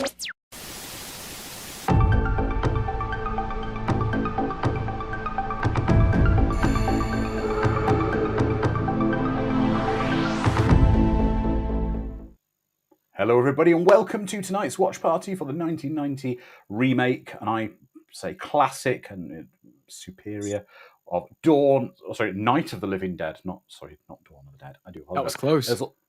Hello, everybody, and welcome to tonight's watch party for the 1990 remake, and I say classic and superior of Night of the Living Dead. Not Dawn of the Dead. I do apologize. That was close.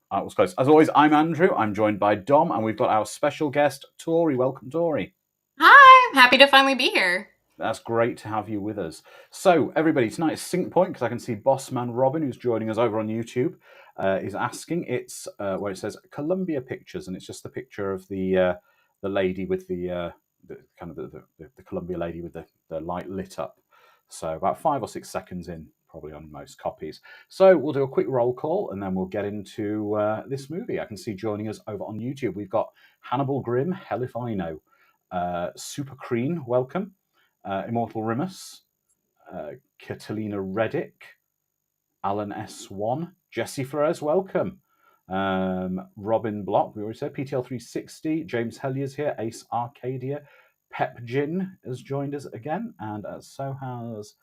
That was close. As always, I'm Andrew. I'm joined by Dom, and we've got our special guest, Tori. Welcome, Tori. Hi, happy to finally be here. That's great to have you with us. So, everybody, tonight's sync point, because I can see Bossman Robin, who's joining us over on YouTube, is asking. It's where it says Columbia Pictures, and it's just the picture of the lady with the Columbia lady with the light lit up. So, about 5 or 6 seconds in, probably on most copies. So, we'll do a quick roll call, and then we'll get into this movie. I can see joining us over on YouTube, we've got Hannibal Grimm, Hell If I Know, Super Crean, welcome. Immortal Rimus, Catalina Reddick, Alan S1, Jesse Flores, welcome. Robin Block, we already said, PTL360, James Hellier's here, Ace Arcadia, Pep Gin has joined us again, and so has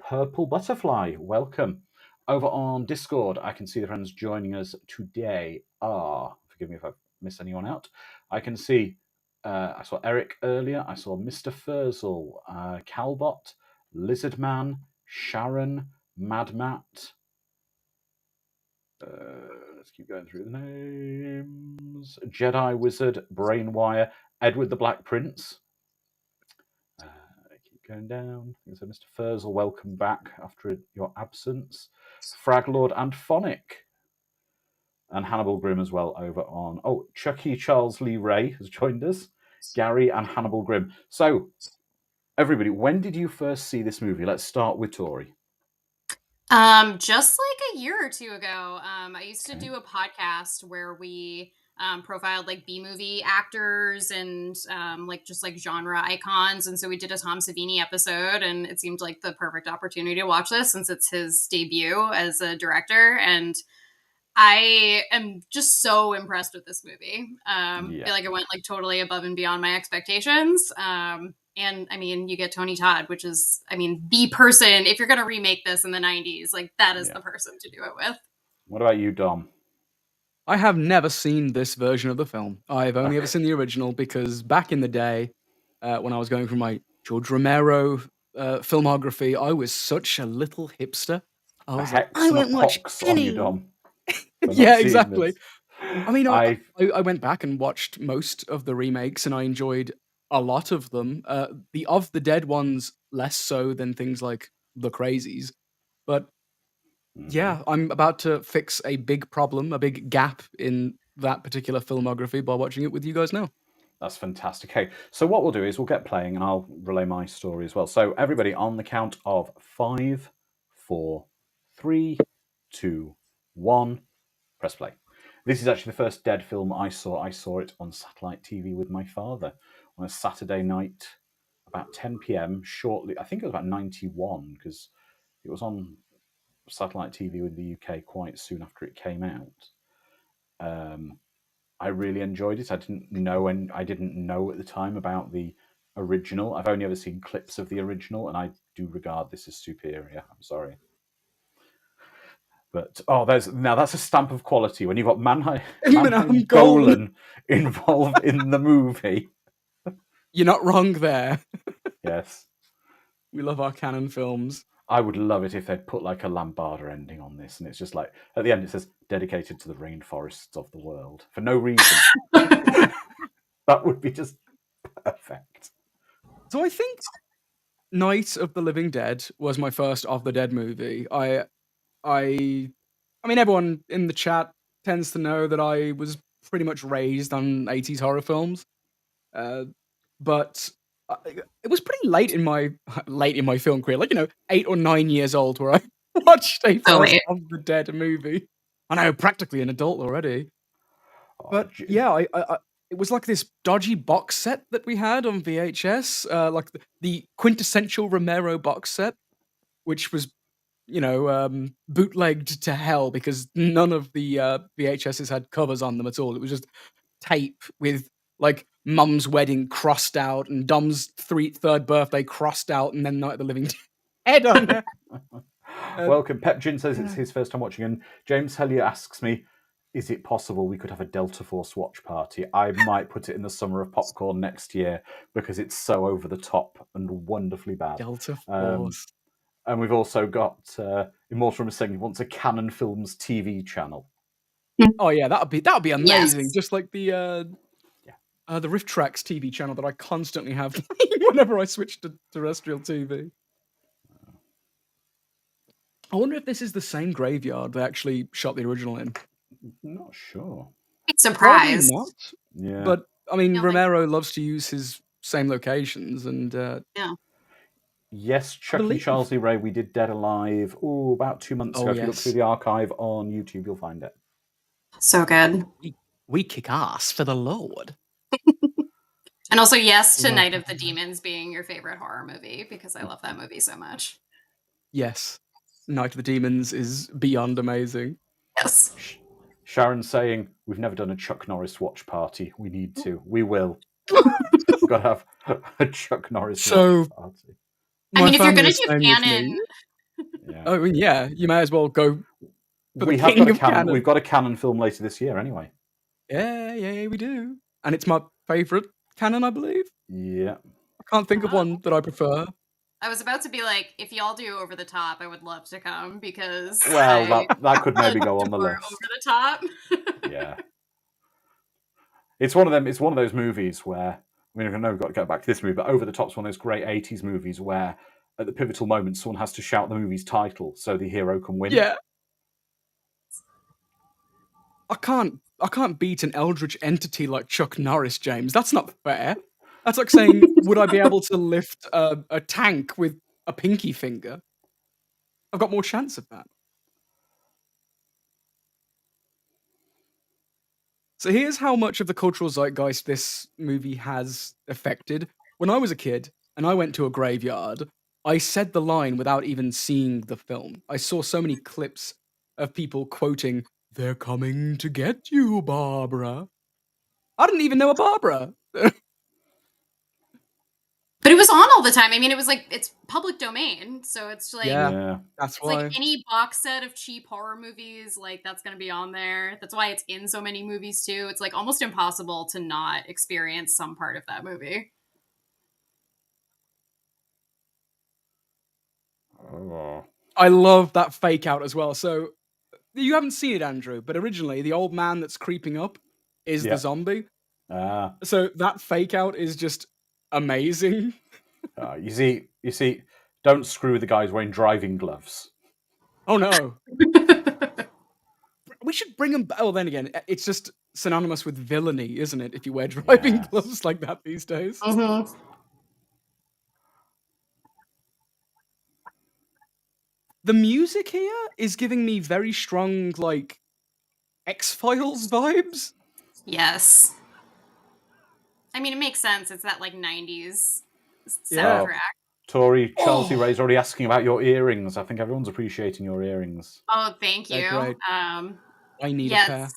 Purple Butterfly, welcome. Over on Discord, I can see the friends joining us today are, forgive me if I've missed anyone out, I can see I saw Eric earlier. I saw Mr. Furzel, Calbot, Lizardman, Sharon, Mad Matt. Let's keep going through the names. Jedi Wizard, Brainwire, Edward the Black Prince. Keep going down. So Mr. Furzel, welcome back after your absence. Fraglord and Phonic. And Hannibal Grimm as well over on... Oh, Chucky Charles Lee Ray has joined us. Gary and Hannibal Grimm. So, everybody, when did you first see this movie? Let's start with Tori. Just like a year or two ago, I used to do a podcast where we profiled like B-movie actors and just genre icons. And so we did a Tom Savini episode, and it seemed like the perfect opportunity to watch this since it's his debut as a director. And I am just so impressed with this movie. I feel like it went like totally above and beyond my expectations. And I mean, you get Tony Todd, which is, the person, if you're going to remake this in the 90s, like that is the person to do it with. What about you, Dom? I have never seen this version of the film. I've only ever seen the original because back in the day, when I was going through my George Romero filmography, I was such a little hipster. I was like, I won't watch any. On you, Dom. Yeah, exactly. I mean, I went back and watched most of the remakes, and I enjoyed a lot of them. The Of the Dead ones less so than things like The Crazies. But yeah, I'm about to fix a big problem, a big gap in that particular filmography by watching it with you guys now. That's fantastic. Okay, so what we'll do is we'll get playing, and I'll relay my story as well. So everybody, on the count of 5, 4, 3, 2, 1, press play. This is actually the first Dead film I saw. I saw it on satellite TV with my father on a Saturday night, about 10 p.m. Shortly, I think it was about 91, because it was on satellite TV in the UK quite soon after it came out. I really enjoyed it. I didn't know at the time about the original. I've only ever seen clips of the original, and I do regard this as superior. I'm sorry. But that's a stamp of quality when you've got Mannheim Golan involved in the movie. You're not wrong there. Yes. We love our canon films. I would love it if they'd put like a Lambada ending on this, and it's just like at the end it says dedicated to the rainforests of the world for no reason. That would be just perfect. So I think Night of the Living Dead was my first Of the Dead movie. I mean, everyone in the chat tends to know that I was pretty much raised on 80s horror films, but it was pretty late in my film career, 8 or 9 years old, where I watched a first Of the Dead movie. I know, practically an adult already. But yeah, it was like this dodgy box set that we had on VHS, like the quintessential Romero box set, which was bootlegged to hell because none of the VHSs had covers on them at all. It was just tape with like Mum's wedding crossed out and Dom's third birthday crossed out, and then Night of the Living Dead on there. Welcome. Pep Gin says it's his first time watching, and James Hellier asks me, is it possible we could have a Delta Force watch party? I might put it in the summer of popcorn next year because it's so over the top and wonderfully bad. Delta Force. And we've also got Immortal saying he wants a Canon Films TV channel. Oh yeah, that'd be amazing. Yes. Just like the Rift Tracks TV channel that I constantly have whenever I switch to terrestrial TV. I wonder if this is the same graveyard they actually shot the original in. Not sure. Surprised. Probably not. Yeah. But I mean, Yeah, Romero loves to use his same locations, and yes, Chucky Charles E. Ray, we did Dead Alive about 2 months ago. If you look through the archive on YouTube, you'll find it. So good. We kick ass for the Lord. And also, yes to Night of the Demons being your favorite horror movie, because I love that movie so much. Yes. Night of the Demons is beyond amazing. Yes. Sharon's saying, we've never done a Chuck Norris watch party. We need to. We will. We've got to have a Chuck Norris watch party. I mean, if you're going to do canon... I mean, yeah, you may as well go for we the have king got of canon. We've got a canon film later this year anyway. Yeah, we do. And it's my favourite canon, I believe. Yeah. I can't think of one that I prefer. I was about to be like, if y'all do Over the Top, I would love to come, because... Well, that could maybe go on the list. Over the Top. Yeah. It's one of those movies where, I mean, I know we've got to get back to this movie, but Over the Top's one of those great 80s movies where at the pivotal moment someone has to shout the movie's title so the hero can win. Yeah. I can't beat an eldritch entity like Chuck Norris, James. That's not fair. That's like saying, would I be able to lift a tank with a pinky finger? I've got more chance of that. So here's how much of the cultural zeitgeist this movie has affected. When I was a kid and I went to a graveyard, I said the line without even seeing the film. I saw so many clips of people quoting, "They're coming to get you, Barbara." I didn't even know a Barbara. But it was on all the time. I mean, it was like, it's public domain, so it's like... Yeah, that's why. Like any box set of cheap horror movies, like, that's going to be on there. That's why it's in so many movies, too. It's, like, almost impossible to not experience some part of that movie. Oh. I love that fake out as well. So, you haven't seen it, Andrew, but originally, the old man that's creeping up is the zombie. So, that fake out is just amazing. You see, don't screw the guys wearing driving gloves. Oh no. We should bring them. Oh, then again, it's just synonymous with villainy, isn't it? If you wear driving gloves like that these days. Mm-hmm. The music here is giving me very strong, like, X-Files vibes. Yes. I mean, it makes sense. It's that, like, 90s soundtrack. Tori, Chelsea Ray's already asking about your earrings. I think everyone's appreciating your earrings. Oh, thank you. I need a pair.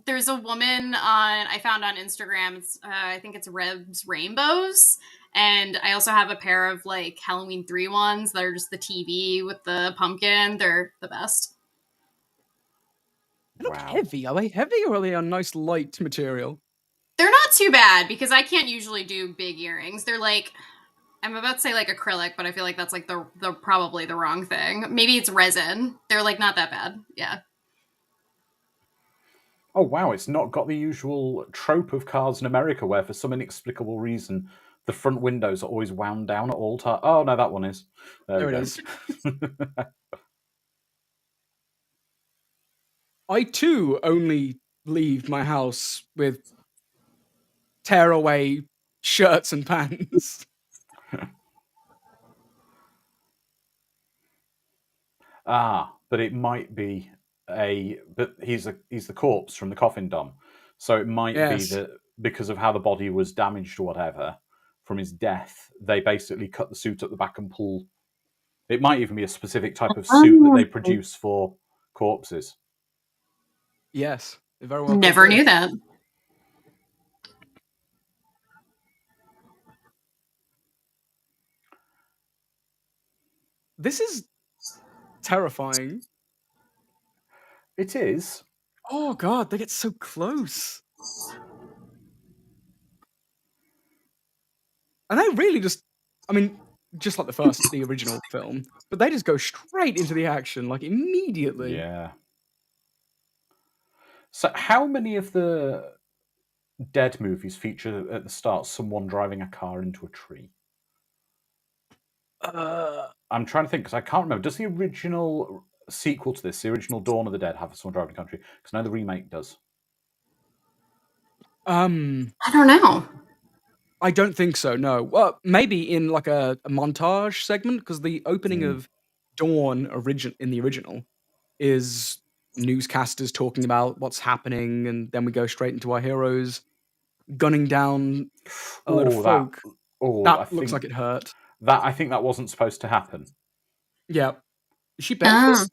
There's a woman I found on Instagram. I think it's Rebs Rainbows. And I also have a pair of, like, Halloween 3 ones that are just the TV with the pumpkin. They're the best. They look heavy. Are they heavy or are they a nice light material? They're not too bad, because I can't usually do big earrings. They're like, I'm about to say like acrylic, but I feel like that's like the probably the wrong thing. Maybe it's resin. They're like not that bad. Yeah. Oh wow, it's not got the usual trope of cars in America where for some inexplicable reason the front windows are always wound down at all times. Oh no, that one is. There it is. I too only leave my house with tearaway shirts and pants. But it might be but he's the corpse from the coffin dom. So it might be that because of how the body was damaged or whatever from his death, they basically cut the suit at the back and pull. It might even be a specific type of suit that they produce for corpses. Yes, very well. Never knew that. This is terrifying. It is. Oh god, they get so close. And they really just I mean, just like the original film, but they just go straight into the action, like, immediately. Yeah. So, how many of the Dead movies feature at the start someone driving a car into a tree? I'm trying to think because I can't remember. Does the original sequel to this, the original Dawn of the Dead, have someone driving a country? Because I know the remake does. I don't know. I don't think so, no. Well, maybe in, like, a montage segment, because the opening of Dawn in the original is newscasters talking about what's happening, and then we go straight into our heroes gunning down a load of Oh, that. folk. Oh, I That looks like think it hurt. that. I think that wasn't supposed to happen. Yeah. Is she barefoot?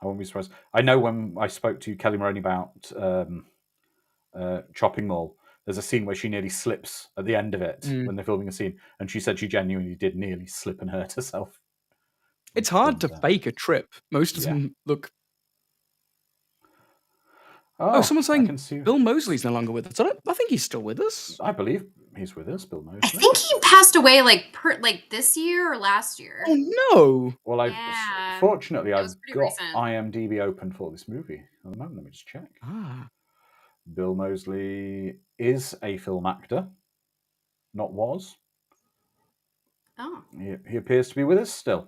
I wouldn't be surprised. I know when I spoke to Kelly Maroney about Chopping Mall, there's a scene where she nearly slips at the end of it when they're filming a scene, and she said she genuinely did nearly slip and hurt herself. It's hard to fake a trip. Most of them look. Oh, someone's I saying can see. Bill Moseley's no longer with us. I think he's still with us. I believe he's with us, Bill Moseley. I think he passed away like this year or last year. Oh no! Well, fortunately I've got recent. IMDb open for this movie at the moment. Let me just check. Bill Moseley is a film actor, not was. Oh. He appears to be with us still.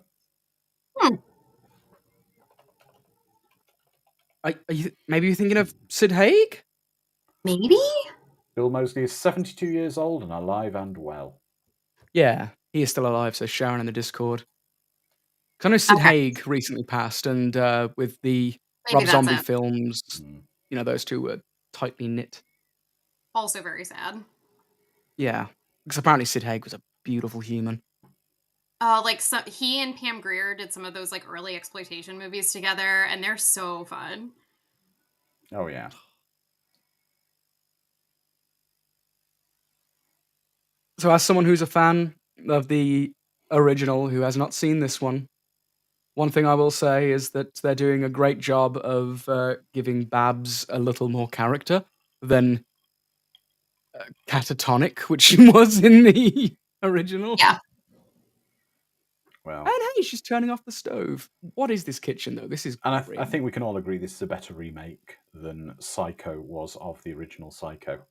Maybe you're thinking of Sid Haig? Maybe? Bill Moseley is 72 years old and alive and well. Yeah, he is still alive, says Sharon in the Discord. 'Cause I know Sid Haig recently passed, and with the Rob Zombie films, you know, those two were tightly knit. Also very sad. Yeah, because apparently Sid Haig was a beautiful human. Like he and Pam Grier did some of those like early exploitation movies together, and they're so fun. Oh yeah. So, as someone who's a fan of the original who has not seen this one thing I will say is that they're doing a great job of giving Babs a little more character than catatonic, which she was in the original. Yeah. Well, and hey, she's turning off the stove. What is this kitchen, though? This is and I think we can all agree this is a better remake than Psycho was of the original Psycho.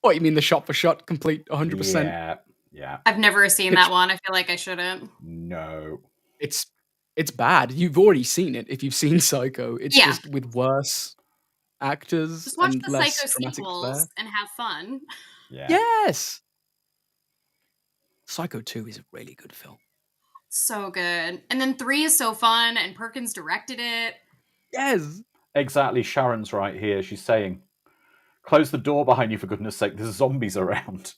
What, you mean the shot-for-shot, complete 100%? Yeah. I've never seen that one. I feel like I shouldn't. No. It's bad. You've already seen it if you've seen Psycho. It's just with worse actors just watch and the less Psycho dramatic sequels flair. and have fun. Yeah. Yes! Psycho 2 is a really good film. So good. And then 3 is so fun, and Perkins directed it. Yes! Exactly. Sharon's right here. She's saying, close the door behind you, for goodness sake. There's zombies around.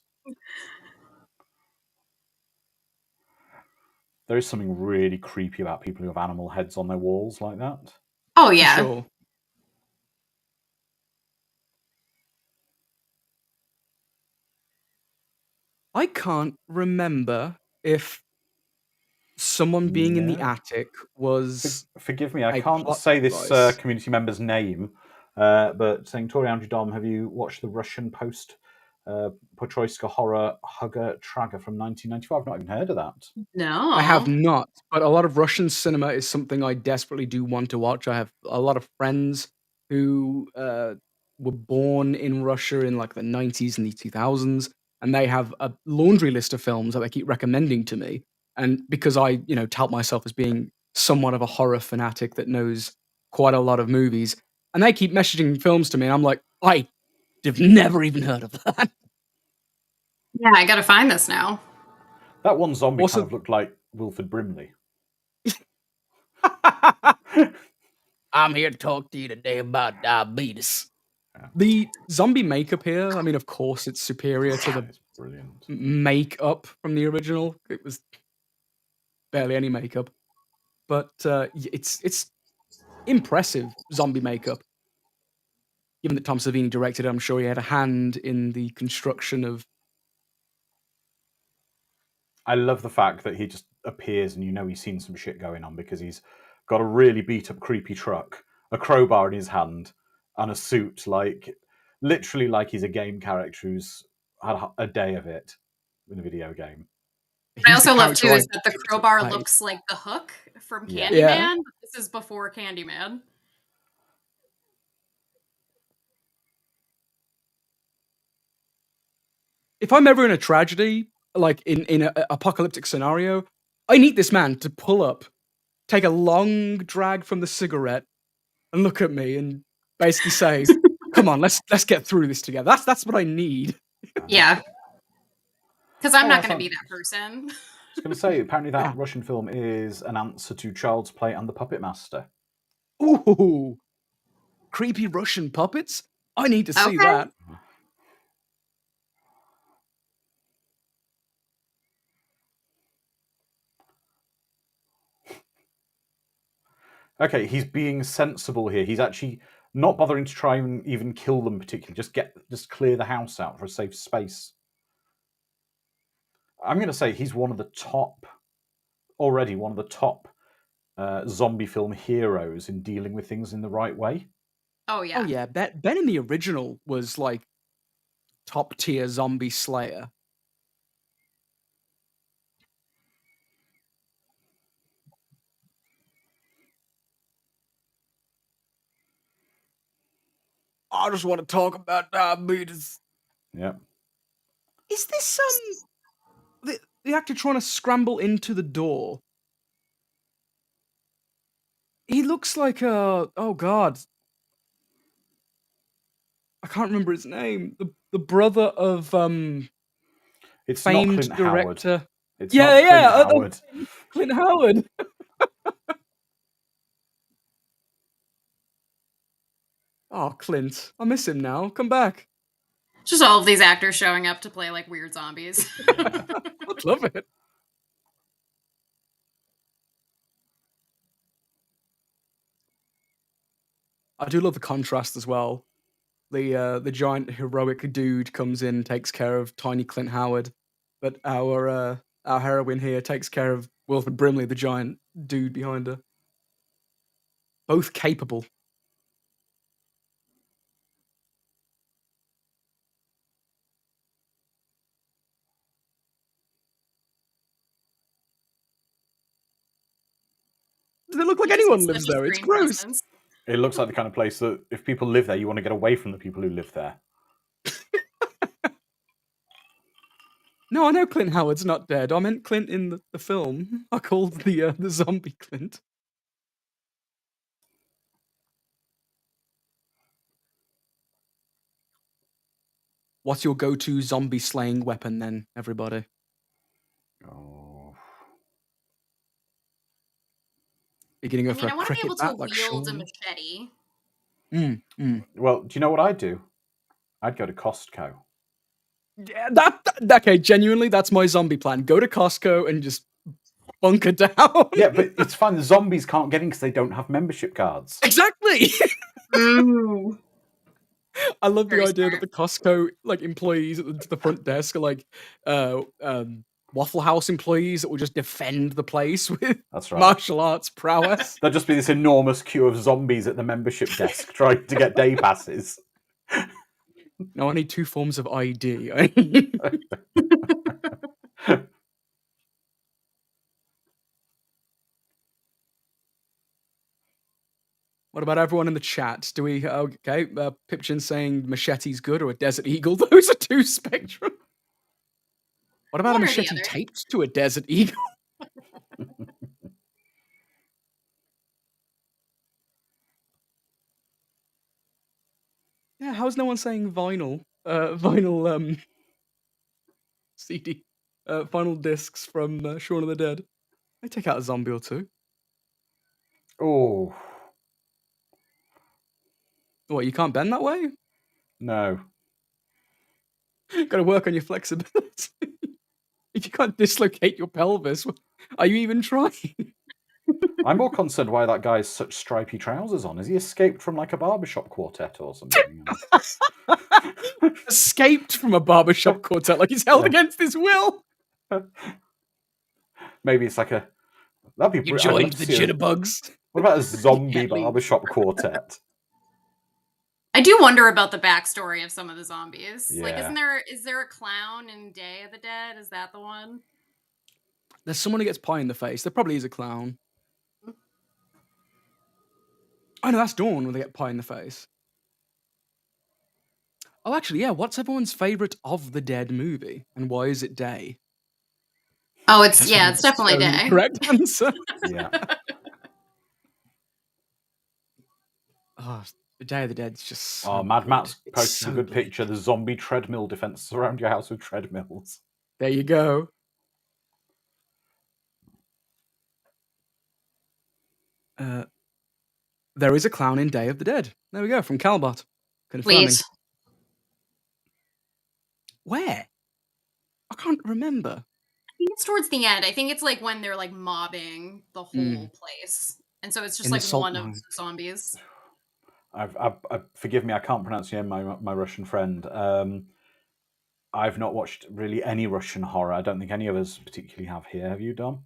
There is something really creepy about people who have animal heads on their walls like that. Oh, yeah. For sure. I can't remember if someone being in the attic was. Forgive me, I can't say this community member's name, but saying, Tori Andrew Dom, have you watched the Russian post Potroyska horror Hugger Trager from 1995? I've not even heard of that. No. I have not, but a lot of Russian cinema is something I desperately do want to watch. I have a lot of friends who were born in Russia in like the 90s and the 2000s, and they have a laundry list of films that they keep recommending to me. And because I, tout myself as being somewhat of a horror fanatic that knows quite a lot of movies, and they keep messaging films to me, and I'm like, I have never even heard of that. Yeah, I gotta find this now. That one zombie kind of looked like Wilford Brimley. I'm here to talk to you today about diabetes. Yeah. The zombie makeup here, I mean, of course, it's superior to the makeup from the original. It was barely any makeup, but it's impressive zombie makeup. Given that Tom Savini directed it, I'm sure he had a hand in the construction of. I love the fact that he just appears, and you know he's seen some shit going on because he's got a really beat up, creepy truck, a crowbar in his hand, and a suit, literally like he's a game character who's had a day of it in a video game. I He's the also love character too I is that the picked to crowbar play. looks like the hook from Yeah. Candyman. Yeah. But this is before Candyman. If I'm ever in a tragedy, like in an apocalyptic scenario, I need this man to pull up, take a long drag from the cigarette, and look at me and basically say, "Come on, let's get through this together." That's what I need. Yeah. Because I'm Oh, not that going to be sounds- that person. I was going to say, apparently that Yeah. Russian film is an answer to Child's Play and The Puppet Master. Ooh, creepy Russian puppets. I need to see Okay. that. Okay, he's being sensible here. He's actually not bothering to try and even kill them particularly. Just clear the house out for a safe space. I'm going to say he's one of the top zombie film heroes in dealing with things in the right way. Oh, yeah. Oh yeah, Ben in the original was like top tier zombie slayer. I just want to talk about diabetes. Yeah. Is this the actor trying to scramble into the door? He looks like oh god, I can't remember his name. The brother of It's famed not Clint Howard. director. It's Yeah, not yeah, Clint Howard. Clint Howard. Oh, Clint, I miss him now. Come back. Just all of these actors showing up to play like weird zombies. I'd love it. I do love the contrast as well. The giant heroic dude comes in, takes care of tiny Clint Howard, but our heroine here takes care of Wilfred Brimley, the giant dude behind her. Both capable. Does it look like anyone lives Such a there? It's screen gross. presence. It looks like the kind of place that if people live there, you want to get away from the people who live there. No, I know Clint Howard's not dead. I meant Clint in the film. I called the zombie Clint. What's your go-to zombie slaying weapon then, everybody? Oh. Beginning I of mean, a I want to be cricket able to bat like wield a Sean. machete. Well, do you know what I'd do? I'd go to Costco. Yeah, that okay, genuinely, that's my zombie plan. Go to Costco and just bunker down. Yeah, but it's fine. The zombies can't get in because they don't have membership cards. Exactly. Ooh. I love the Very idea that smart. the Costco like employees at the front desk are like Waffle House employees that will just defend the place with That's right. martial arts prowess. There'll just be this enormous queue of zombies at the membership desk trying to get day passes. No, I need 2 forms of ID. What about everyone in the chat? Do we okay? Pipchin saying machete's good or a desert eagle? Those are 2 spectrum. What about One a or the machete other. taped to a desert eagle? Yeah, how's no one saying vinyl? Vinyl CD, vinyl discs from Shaun of the Dead. I take out a zombie or 2. Oh, What, you can't bend that way? no. Got to work on your flexibility. If you can't dislocate your pelvis, are you even trying? I'm more concerned why that guy has such stripy trousers on. Has he escaped from like a barbershop quartet or something? Escaped from a barbershop quartet like he's held Yeah. against his will. Maybe it's like a. That'd be. You I'd love joined to the see jitterbugs. what about a zombie can't leave. barbershop quartet? I do wonder about the backstory of some of the zombies. Like, Yeah. is there a clown in Day of the Dead? Is that the one? There's someone who gets pie in the face. There probably is a clown. Oh no, that's Dawn when they get pie in the face. Oh, actually, yeah. What's everyone's favorite of the Dead movie, and why is it Day? Oh, Because it's that's definitely so Day. correct answer. Yeah. Oh, the Day of the Dead's just so Oh, Mad good. Matt's It's posted so a good bleak. picture. The zombie treadmill defense. Surround your house with treadmills. There you go. There is a clown in Day of the Dead. There we go, from Calbot. Confirming. Sweet. Where? I can't remember. I think it's towards the end. I think it's like when they're like mobbing the whole Mm. place, and so it's just In the like salt one of mine. the zombies. Forgive me, I can't pronounce your name, my Russian friend. I've not watched really any Russian horror. I don't think any of us particularly have here. Have you, Dom?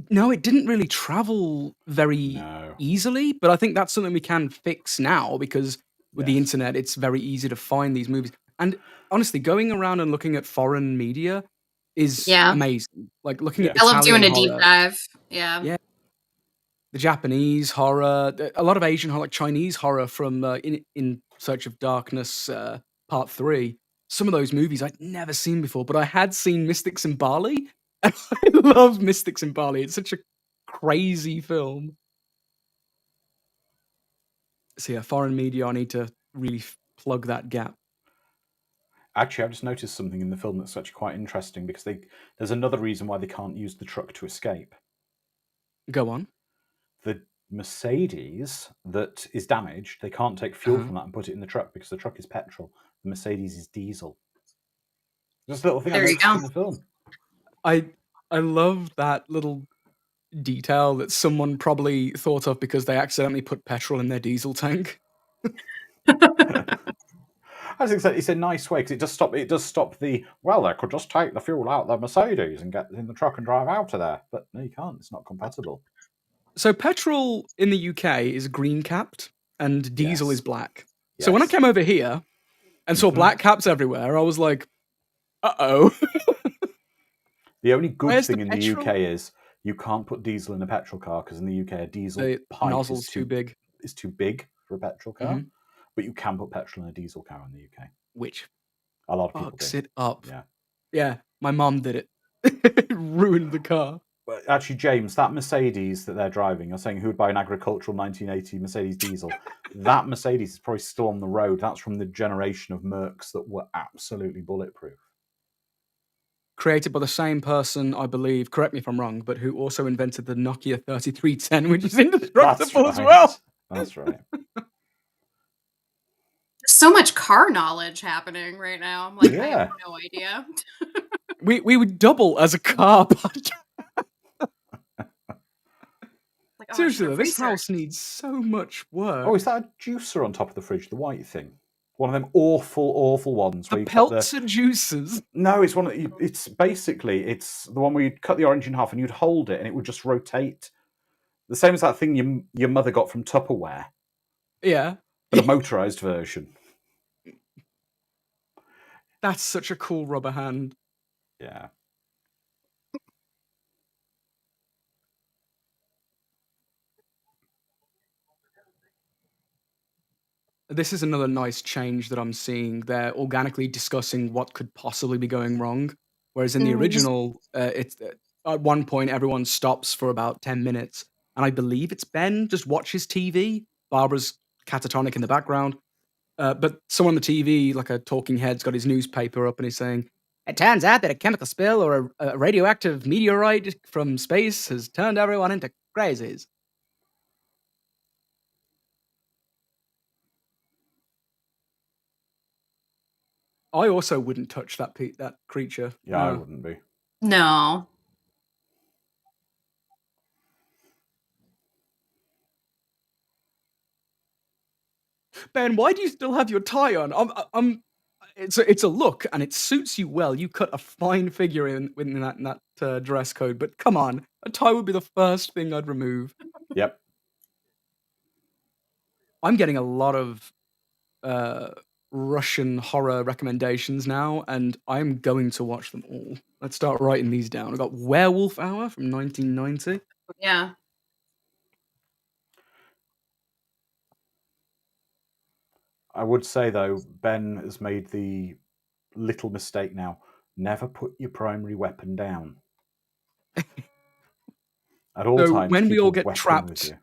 No, it didn't really travel very No. easily, but I think that's something we can fix now because with the Yes. internet, it's very easy to find these movies. And honestly, going around and looking at foreign media is Yeah. amazing. Like looking Yeah. at I love doing Italian a deep horror, dive. Yeah. yeah, the Japanese horror, a lot of Asian horror, like Chinese horror from In Search of Darkness Part 3. Some of those movies I'd never seen before, but I had seen Mystics in Bali, and I love Mystics in Bali. It's such a crazy film. So yeah, foreign media, I need to really plug that gap. Actually, I've just noticed something in the film that's actually quite interesting because there's another reason why they can't use the truck to escape. Go on. The Mercedes that is damaged, they can't take fuel from that and put it in the truck because the truck is petrol. The Mercedes is diesel. Just a little thing I There you noticed go. in the film. I love that little detail that someone probably thought of because they accidentally put petrol in their diesel tank. I think it's a nice way because it does stop the they could just take the fuel out of the Mercedes and get in the truck and drive out of there, but no, you can't. It's not compatible. So petrol in the UK is green capped and diesel is Yes. black. So when I Yes. came over here and saw black caps everywhere, I was like, uh-oh. The only good Where's the thing in the petrol? UK is you can't put diesel in a petrol car because in the UK a diesel The pipe nozzle's too big. is too big for a petrol car, Mhm. but you can put petrol in a diesel car in the UK. Which A lot of people fucks do. it up. Yeah. Yeah, my mom did it. It ruined the car. But actually, James, that Mercedes that they're driving, you're saying who would buy an agricultural 1980 Mercedes diesel? That Mercedes is probably still on the road. That's from the generation of Mercs that were absolutely bulletproof. Created by the same person, I believe, correct me if I'm wrong, but who also invented the Nokia 3310, which is indestructible as well. That's right. So much car knowledge happening right now. I'm like, I have Yeah. no idea. We would double as a car podcast. Like, oh, I should Seriously though, have this researched. house needs so much work. Oh, is that a juicer on top of the fridge? The white thing? One of them awful ones where The you cut the. Peltzer juices. No, it's one of the, it's basically it's the one where you'd cut the orange in half and you'd hold it and it would just rotate. The same as that thing your mother got from Tupperware, Yeah. but a motorized version. That's such a cool rubber hand. Yeah. This is another nice change that I'm seeing. They're organically discussing what could possibly be going wrong. Whereas in the original, it's at one point everyone stops for about 10 minutes, and I believe it's Ben just watches TV. Barbara's catatonic in the background, but someone on the TV, like a talking head's got his newspaper up, and he's saying, "It turns out that a chemical spill or a radioactive meteorite from space has turned everyone into crazies." I also wouldn't touch that creature. Yeah, I No. wouldn't be. No. Ben, why do you still have your tie on? it's a look, and it suits you well. You cut a fine figure in that dress code, but come on, a tie would be the first thing I'd remove. Yep. I'm getting a lot of Russian horror recommendations now, and I'm going to watch them all. Let's start writing these down. I've got Werewolf Hour from 1990. Yeah. I would say, though, Ben has made the little mistake now. Never put your primary weapon down. At all So times, when we keep a all get weapon with trapped you.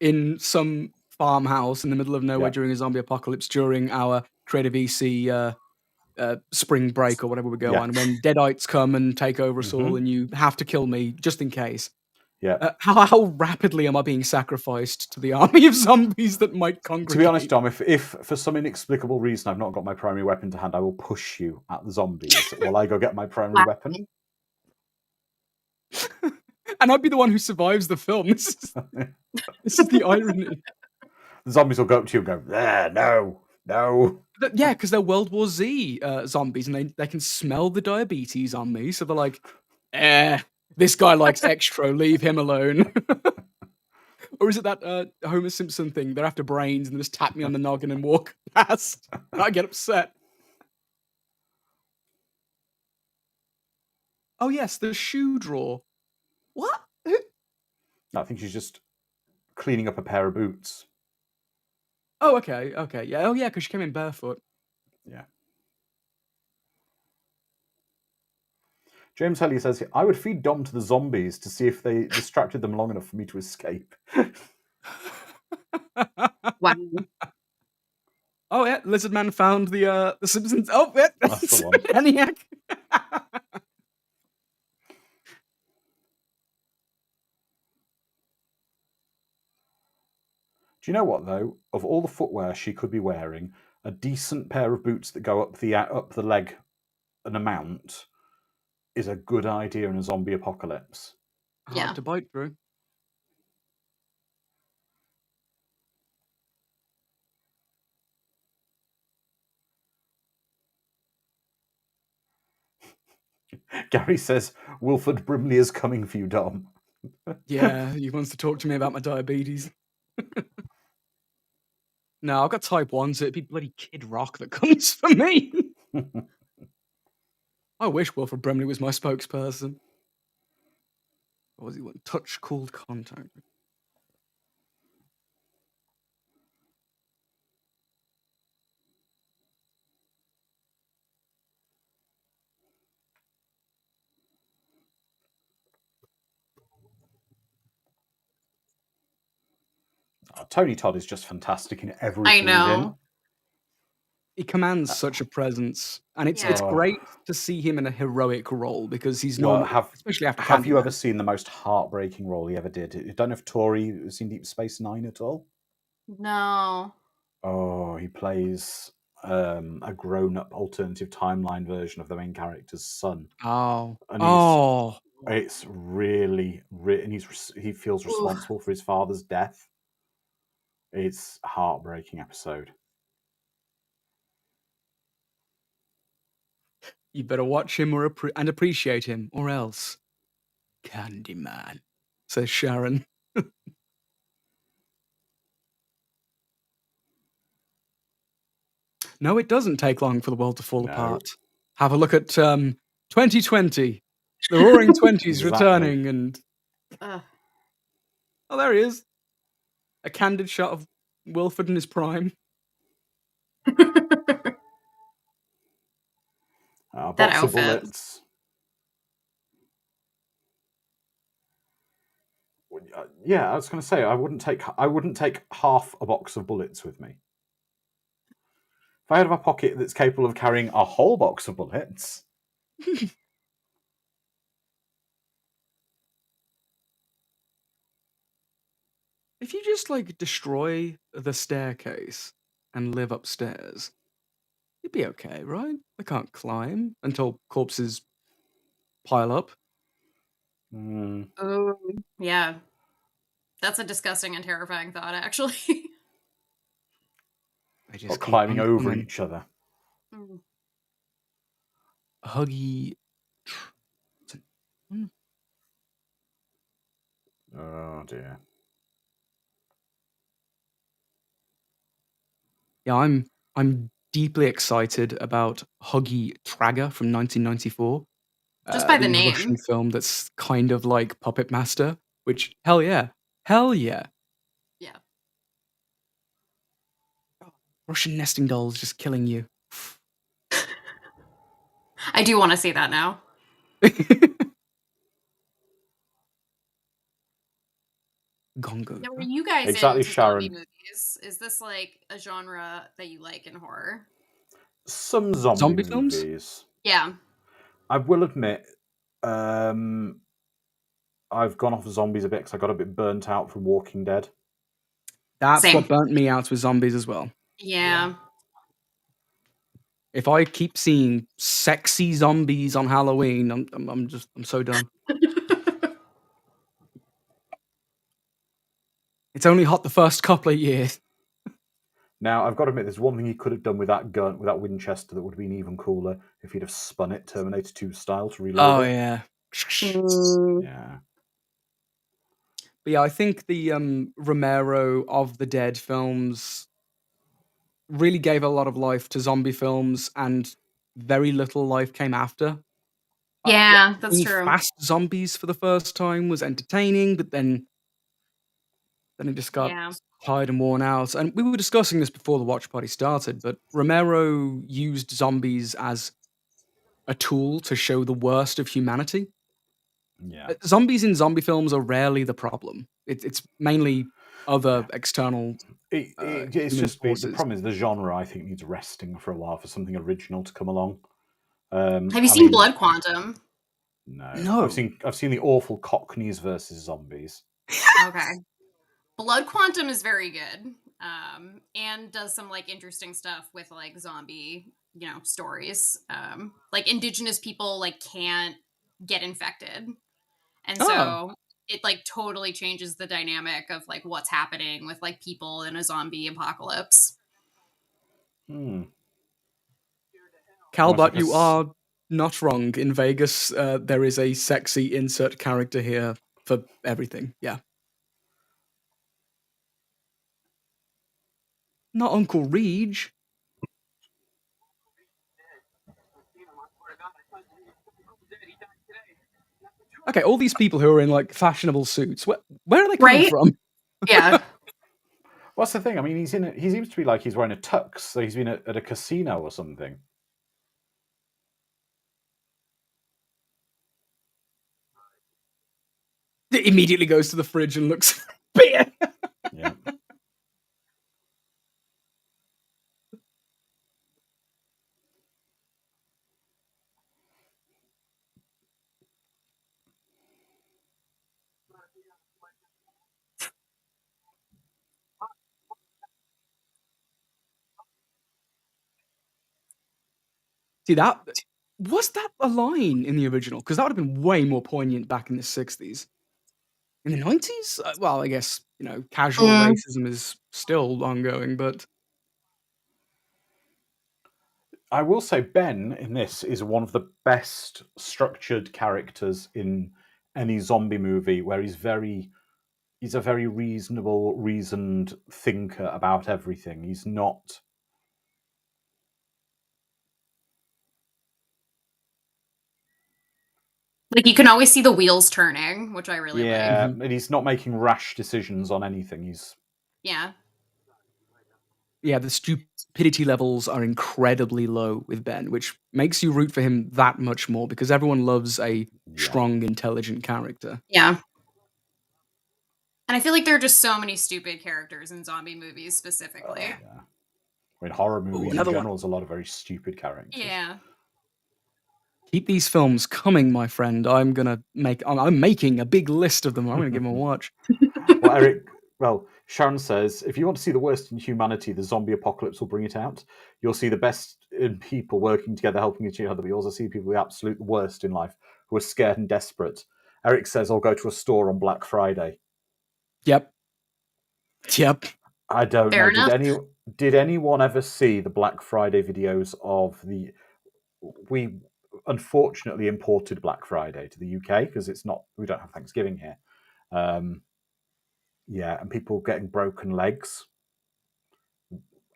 in some farmhouse in the middle of nowhere Yep. during a zombie apocalypse during our Creative EC spring break or whatever we go Yeah. on, when deadites come and take over us all, Mhm. and you have to kill me just in case. Yeah. How rapidly am I being sacrificed to the army of zombies that might To congregate? be honest, Dom, if for some inexplicable reason I've not got my primary weapon to hand, I will push you at the zombies while I go get my primary weapon. And I'd be the one who survives the film. This is the irony. The zombies will go up to you and go, "There, no, no." Yeah, because they're World War Z zombies, and they can smell the diabetes on me, so they're like, this guy likes extra, leave him alone. Or is it that Homer Simpson thing? They're after brains and they just tap me on the noggin and walk past, and I get upset. Oh yes, the shoe drawer. What? I think she's just cleaning up a pair of boots. Oh, okay, yeah. Oh yeah, because she came in barefoot. Yeah. James Helly says, I would feed Dom to the zombies to see if they distracted them long enough for me to escape. Wow. Oh yeah, Lizard Man found the Simpsons. Oh yeah, That's the one. ENIAC. Do you know what, though? Of all the footwear she could be wearing, a decent pair of boots that go up the leg an amount is a good idea in a zombie apocalypse. Yeah. Hard to bite through. Gary says, Wilford Brimley is coming for you, Dom. Yeah, he wants to talk to me about my diabetes. No, I've got type 1, so it'd be bloody Kid Rock that comes for me. I wish Wilford Brimley was my spokesperson. What was he? Touch cooled contact. Tony Todd is just fantastic in I everything he's in. know. He commands such a presence, and it's Yeah. great to see him in a heroic role because he's Well, normally, especially after have you Candyman. ever seen the most heartbreaking role he ever did? I don't know if Tori has seen Deep Space Nine at all. No. Oh, he plays a grown-up alternative timeline version of the main character's son. Oh, And it's really, and he feels responsible for his father's death. It's a heartbreaking episode. You better watch him and appreciate him, or else Candyman, says Sharon. No, it doesn't take long for the world to fall No. apart. Have a look at 2020. The Roaring Twenties Exactly. returning, and Ugh. oh, there he is. A candid shot of Wilford in his prime. A That box of outfit. bullets. Yeah, I was going to say I wouldn't take half a box of bullets with me. If I have a pocket that's capable of carrying a whole box of bullets. If you just like destroy the staircase and live upstairs, you'd be okay, right? They can't climb until corpses pile up. Oh, yeah. That's a disgusting and terrifying thought, actually. They Or just keep climbing on over coming. each other. Huggy. Oh dear. Yeah, I'm deeply excited about Huggy Trager from 1994. Just by the The Russian name. film that's kind of like Puppet Master, which hell yeah. Hell yeah. Yeah. Russian nesting dolls just killing you. I do want to see that now. Gongo. Now, are you guys Exactly, into zombie Sharon. movies? Is this like a genre that you like in horror? Some zombie Zombie films? movies. Yeah. I will admit, I've gone off zombies a bit because I got a bit burnt out from Walking Dead. That's Same. what burnt me out with zombies as well. Yeah. If I keep seeing sexy zombies on Halloween, I'm so done. It's only hot the first couple of years. Now, I've got to admit, there's one thing he could have done with that gun, with that Winchester, that would have been even cooler if he'd have spun it Terminator 2 style to reload Oh it. yeah. Yeah. But yeah, I think the Romero of the Dead films really gave a lot of life to zombie films, and very little life came after. Yeah, that's Seeing true. fast zombies for the first time was entertaining, but then it just got Yeah. tired and worn out. And we were discussing this before the watch party started, but Romero used zombies as a tool to show the worst of humanity. Yeah. Zombies in zombie films are rarely the problem. It's mainly other external It's human just the forces. problem is the genre, I think, needs resting for a while for something original to come along. Have you I seen mean, Blood Quantum? no. No. I've seen the awful Cockneys versus zombies. Okay. Blood Quantum is very good. And does some like interesting stuff with like zombie, stories. Like indigenous people like can't get infected. And Oh. so it like totally changes the dynamic of like what's happening with like people in a zombie apocalypse. Hmm. Calbot, like you are not wrong. In Vegas, there is a sexy insert character here for everything. Yeah. Not Uncle Reg. Okay, all these people who are in like fashionable suits, where are they coming Right? from? Yeah. What's the thing? I mean, he seems to be like he's wearing a tux, so he's been at a casino or something. It immediately goes to the fridge and looks for beer. Yeah. See, that was that a line in the original? Because that would have been way more poignant back in the 60s. In the 90s? Well, I guess, casual racism is still ongoing, but I will say Ben in this is one of the best structured characters in any zombie movie, where he's a very reasonable, reasoned thinker about everything. He's not. Like you can always see the wheels turning, which I really like. Yeah, and he's not making rash decisions on anything. He's Yeah. yeah, the stupidity levels are incredibly low with Ben, which makes you root for him that much more because everyone loves a strong, intelligent character. Yeah. And I feel like there are just so many stupid characters in zombie movies specifically. yeah. I mean, horror movies in another one. general is a lot of very stupid characters. Yeah. Keep these films coming, my friend. I'm making a big list of them. I'm gonna give them a watch. Well, Sharon says, if you want to see the worst in humanity, the zombie apocalypse will bring it out. You'll see the best in people working together, helping each other, but you also see people the absolute worst in life who are scared and desperate. Eric says, I'll go to a store on Black Friday. Yep. I don't Fair know. enough. Did anyone ever see the Black Friday videos of unfortunately imported Black Friday to the UK because we don't have Thanksgiving here. Yeah, and people getting broken legs.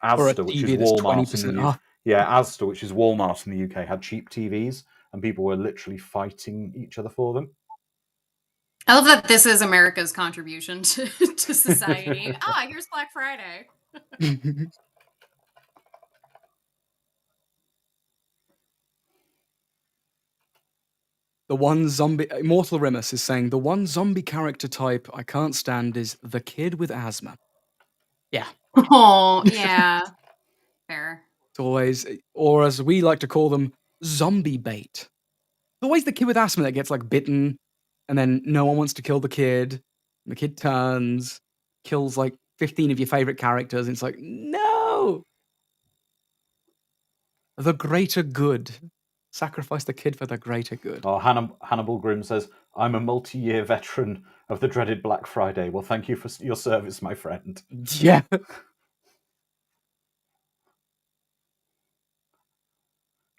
Or a Asda, which is TV that's Walmart in 20% the off. Asda, which is Walmart in the UK, had cheap TVs, and people were literally fighting each other for them. I love that this is America's contribution to society. Here's Black Friday. The one zombie... Immortal Rimus is saying, the one zombie character type I can't stand is the kid with asthma. Yeah. Oh, yeah. Fair. It's always... Or as we like to call them, zombie bait. It's always the kid with asthma that gets, like, bitten, and then no one wants to kill the kid, and the kid turns, kills, like, 15 of your favorite characters, and it's like, no! The greater good. Sacrifice the kid for the greater good. Oh, Hannibal Grimm says, I'm a multi-year veteran of the dreaded Black Friday. Well, thank you for your service, my friend. Yeah.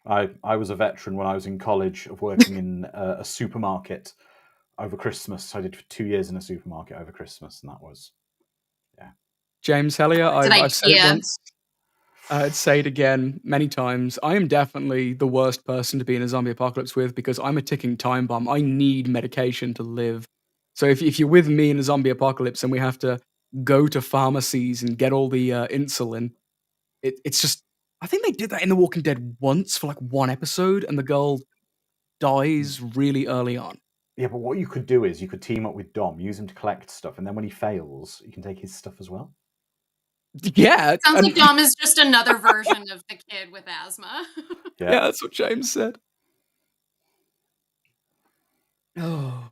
I was a veteran when I was in college of working in a supermarket over Christmas. I did 2 years in a supermarket over Christmas, and that was, yeah. James Hellier, I've said it idea. once. I'd say it again many times. I am definitely the worst person to be in a zombie apocalypse with because I'm a ticking time bomb. I need medication to live. So if you're with me in a zombie apocalypse and we have to go to pharmacies and get all the insulin, it's just... I think they did that in The Walking Dead once for like one episode, and the girl dies really early on. Yeah, but what you could do is you could team up with Dom, use him to collect stuff, and then when he fails, you can take his stuff as well. Yeah. Sounds like Dom is just another version of the kid with asthma. Yeah, that's what James said. Oh.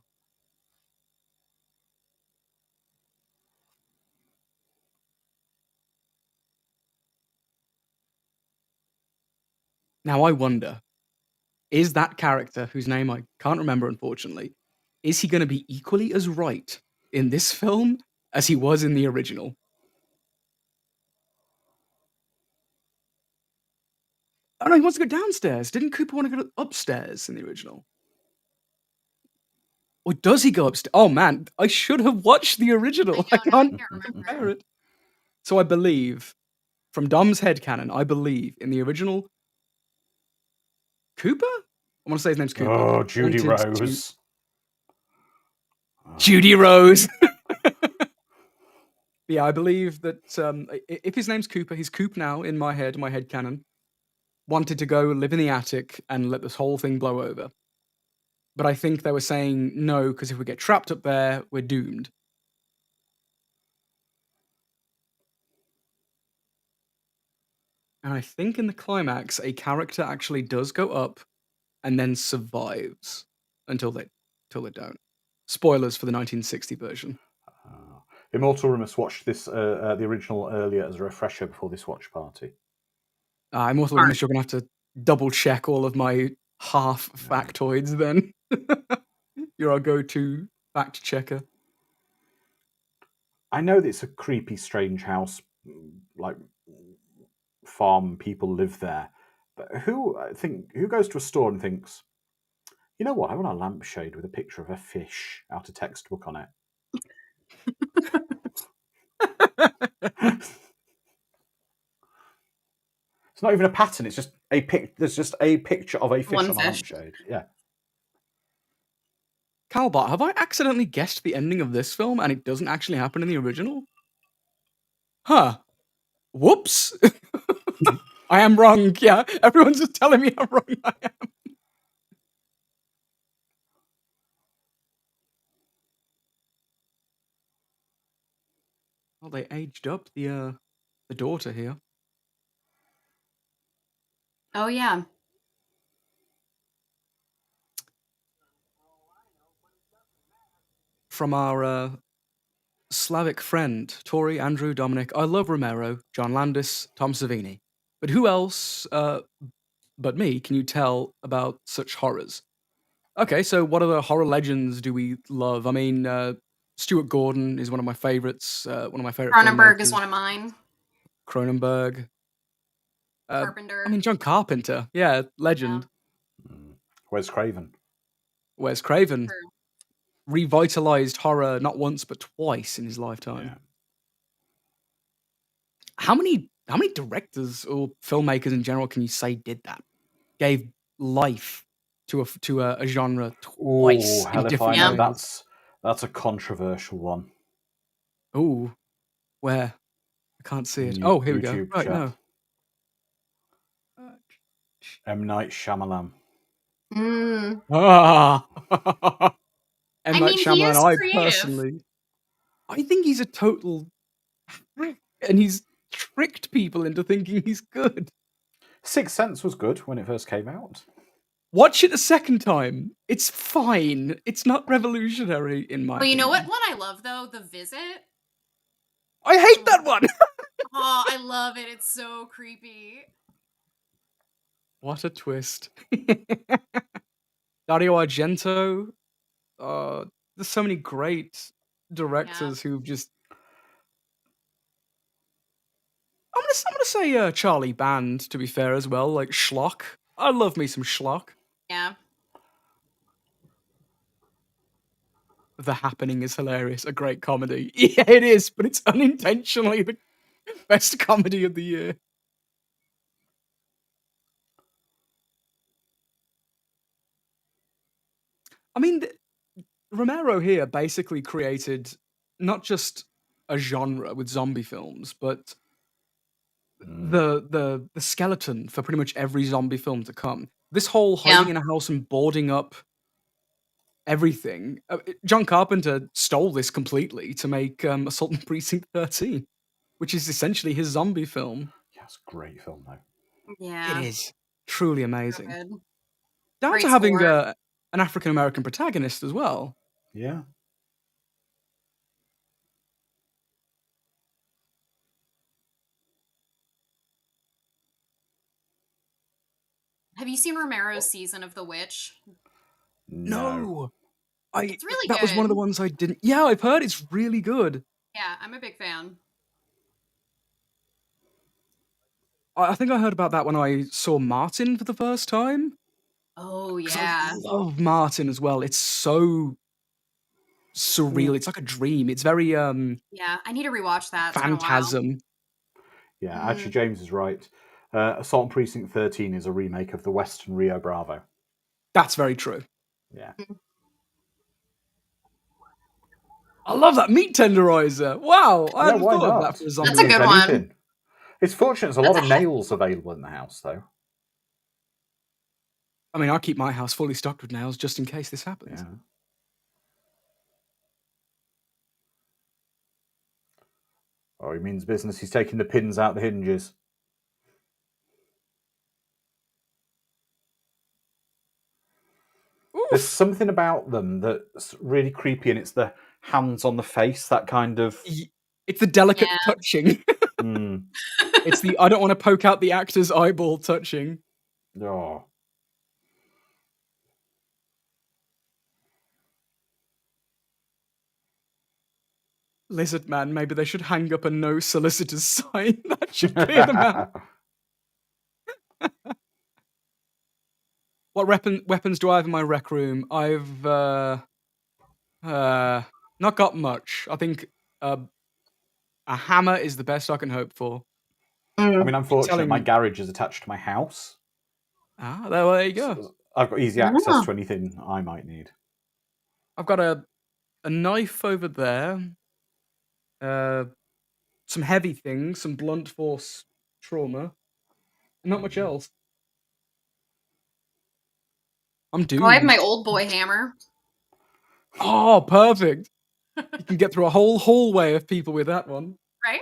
Now I wonder, is that character, whose name I can't remember unfortunately, is he gonna be equally as right in this film as he was in the original? Oh, no, he wants to go downstairs. Didn't Cooper wanna go upstairs in the original? Or does he go upstairs? Oh, man, I should have watched the original. I can't compare it. So I believe, from Dom's headcanon, I believe in the original, Cooper? I wanna say his name's Cooper. Oh, Judy wanted to- Rose. Judy Rose. Yeah, I believe that if his name's Cooper, he's Coop now in my headcanon. Wanted to go live in the attic and let this whole thing blow over. But I think they were saying no, because if we get trapped up there, we're doomed. And I think in the climax, a character actually does go up and then survives until they don't. Spoilers for the 1960 version. Immortal Rimus watched this the original earlier as a refresher before this watch party. Immortal Rimus, you're gonna have to double check all of my half factoids then. You're our go-to fact checker. I know that it's a creepy, strange house, like farm people live there, but who goes to a store and thinks, you know what, I want a lampshade with a picture of a fish out of textbook on it. It's not even a pattern. It's just there's just a picture of a fish on a lampshade. Yeah. Calbot, have I accidentally guessed the ending of this film and it doesn't actually happen in the original? Huh. Whoops. I am wrong. Yeah, everyone's just telling me how wrong I am. Well, they aged up the daughter here. Oh, yeah. From our Slavic friend, Tori, Andrew, Dominic. I love Romero, John Landis, Tom Savini. But who else but me can you tell about such horrors? Okay, so what other horror legends do we love? I mean, Stuart Gordon is one of my favorites. One of my favorite. Cronenberg is one of mine. Cronenberg. Carpenter. I mean, John Carpenter. Yeah, legend. Where's Craven? Wes Craven True. revitalized horror not once but twice in his lifetime. Yeah. How many directors or filmmakers in general can you say did that? Gave life to a genre Oh, twice in hell if I different know. Yeah. ways. That's a controversial one. Ooh, where? I can't see it. In Oh, here we go. YouTube Right, chat. no. M. Night Shyamalan. Mm. Ah. M. I Night mean, he Shyamalan, is I creative. think he's a total prick, and he's tricked people into thinking he's good. Sixth Sense was good when it first came out. Watch it a second time. It's fine. It's not revolutionary in my But you know opinion. what? What I love though, The Visit. I hate that one. Oh, I love it. It's so creepy. What a twist. Dario Argento. There's so many great directors who've just. I'm gonna say Charlie Band, to be fair, as well. Like schlock. I love me some schlock. Yeah. The Happening is hilarious. A great comedy. Yeah, it is, but it's unintentionally the best comedy of the year. I mean, Romero here basically created not just a genre with zombie films, but the skeleton for pretty much every zombie film to come. This whole hiding Yeah. in a house and boarding up everything. John Carpenter stole this completely to make Assault on Precinct 13, which is essentially his zombie film. Yeah, it's a great film, though. Yeah. It is truly So amazing. good. Down Great to having score. an African American protagonist as well. Yeah. Have you seen Romero's season of The Witch? No. It's really That was one of the good. ones I didn't. Yeah, I've heard it's really good. Yeah, I'm a big fan. I think I heard about that when I saw Martin for the first time. Oh 'Cause yeah. I love Martin as well. It's so surreal. It's like a dream. It's very Yeah, I need to rewatch that. It's been a while. phantasm. Yeah, Mm. actually, James is right. Assault on Precinct 13 is a remake of the Western Rio Bravo. That's very true. Yeah. I love that meat tenderizer. Wow, I Yeah, hadn't why thought of that not? for a You zombie. That's a can use good one. anything. It's fortunate there's a lot That's of nails available in the house, though. I mean, I keep my house fully stocked with nails just in case this happens. Yeah. Oh, he means business. He's taking the pins out the hinges. There's Oof. something about them that's really creepy, and it's the hands on the face, that kind of. It's the delicate Yeah. touching. Mm. It's the I don't want to poke out the actor's eyeball touching. Oh. Lizard Man, maybe they should hang up a no solicitors sign. That should clear them out. What weapons do I have in my rec room? I've not got much. I think a hammer is the best I can hope for. I mean, Mm. I'm fortunate. telling My me- garage is attached to my house. There you go. So I've got easy access to anything I might need. I've got a knife over there. Some heavy things, some blunt force trauma. Not much else. I'm doomed. Oh, I have my old boy hammer. Oh, perfect. You can get through a whole hallway of people with that one. Right?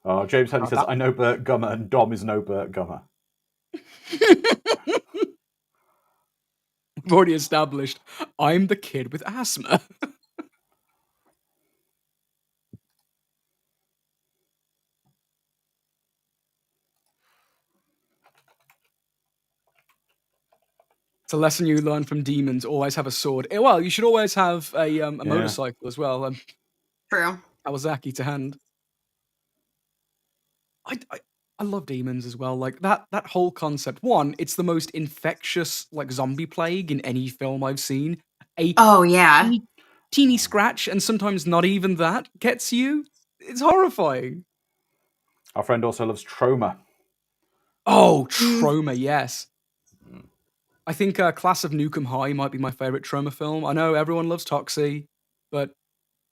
Oh, James Honey Oh, says, that- I know Bert Gummer, and Dom is no Bert Gummer. We've already established I'm the kid with asthma. It's a lesson you learn from demons. Always have a sword. Well, you should always have a motorcycle as well. True. Kawasaki to hand. I love demons as well. Like that whole concept. One, it's the most infectious like zombie plague in any film I've seen. A Oh yeah. teeny scratch, and sometimes not even that, gets you. It's horrifying. Our friend also loves Trauma. Oh, Trauma, yes. I think Class of Nukem High might be my favorite Trauma film. I know everyone loves Toxie, but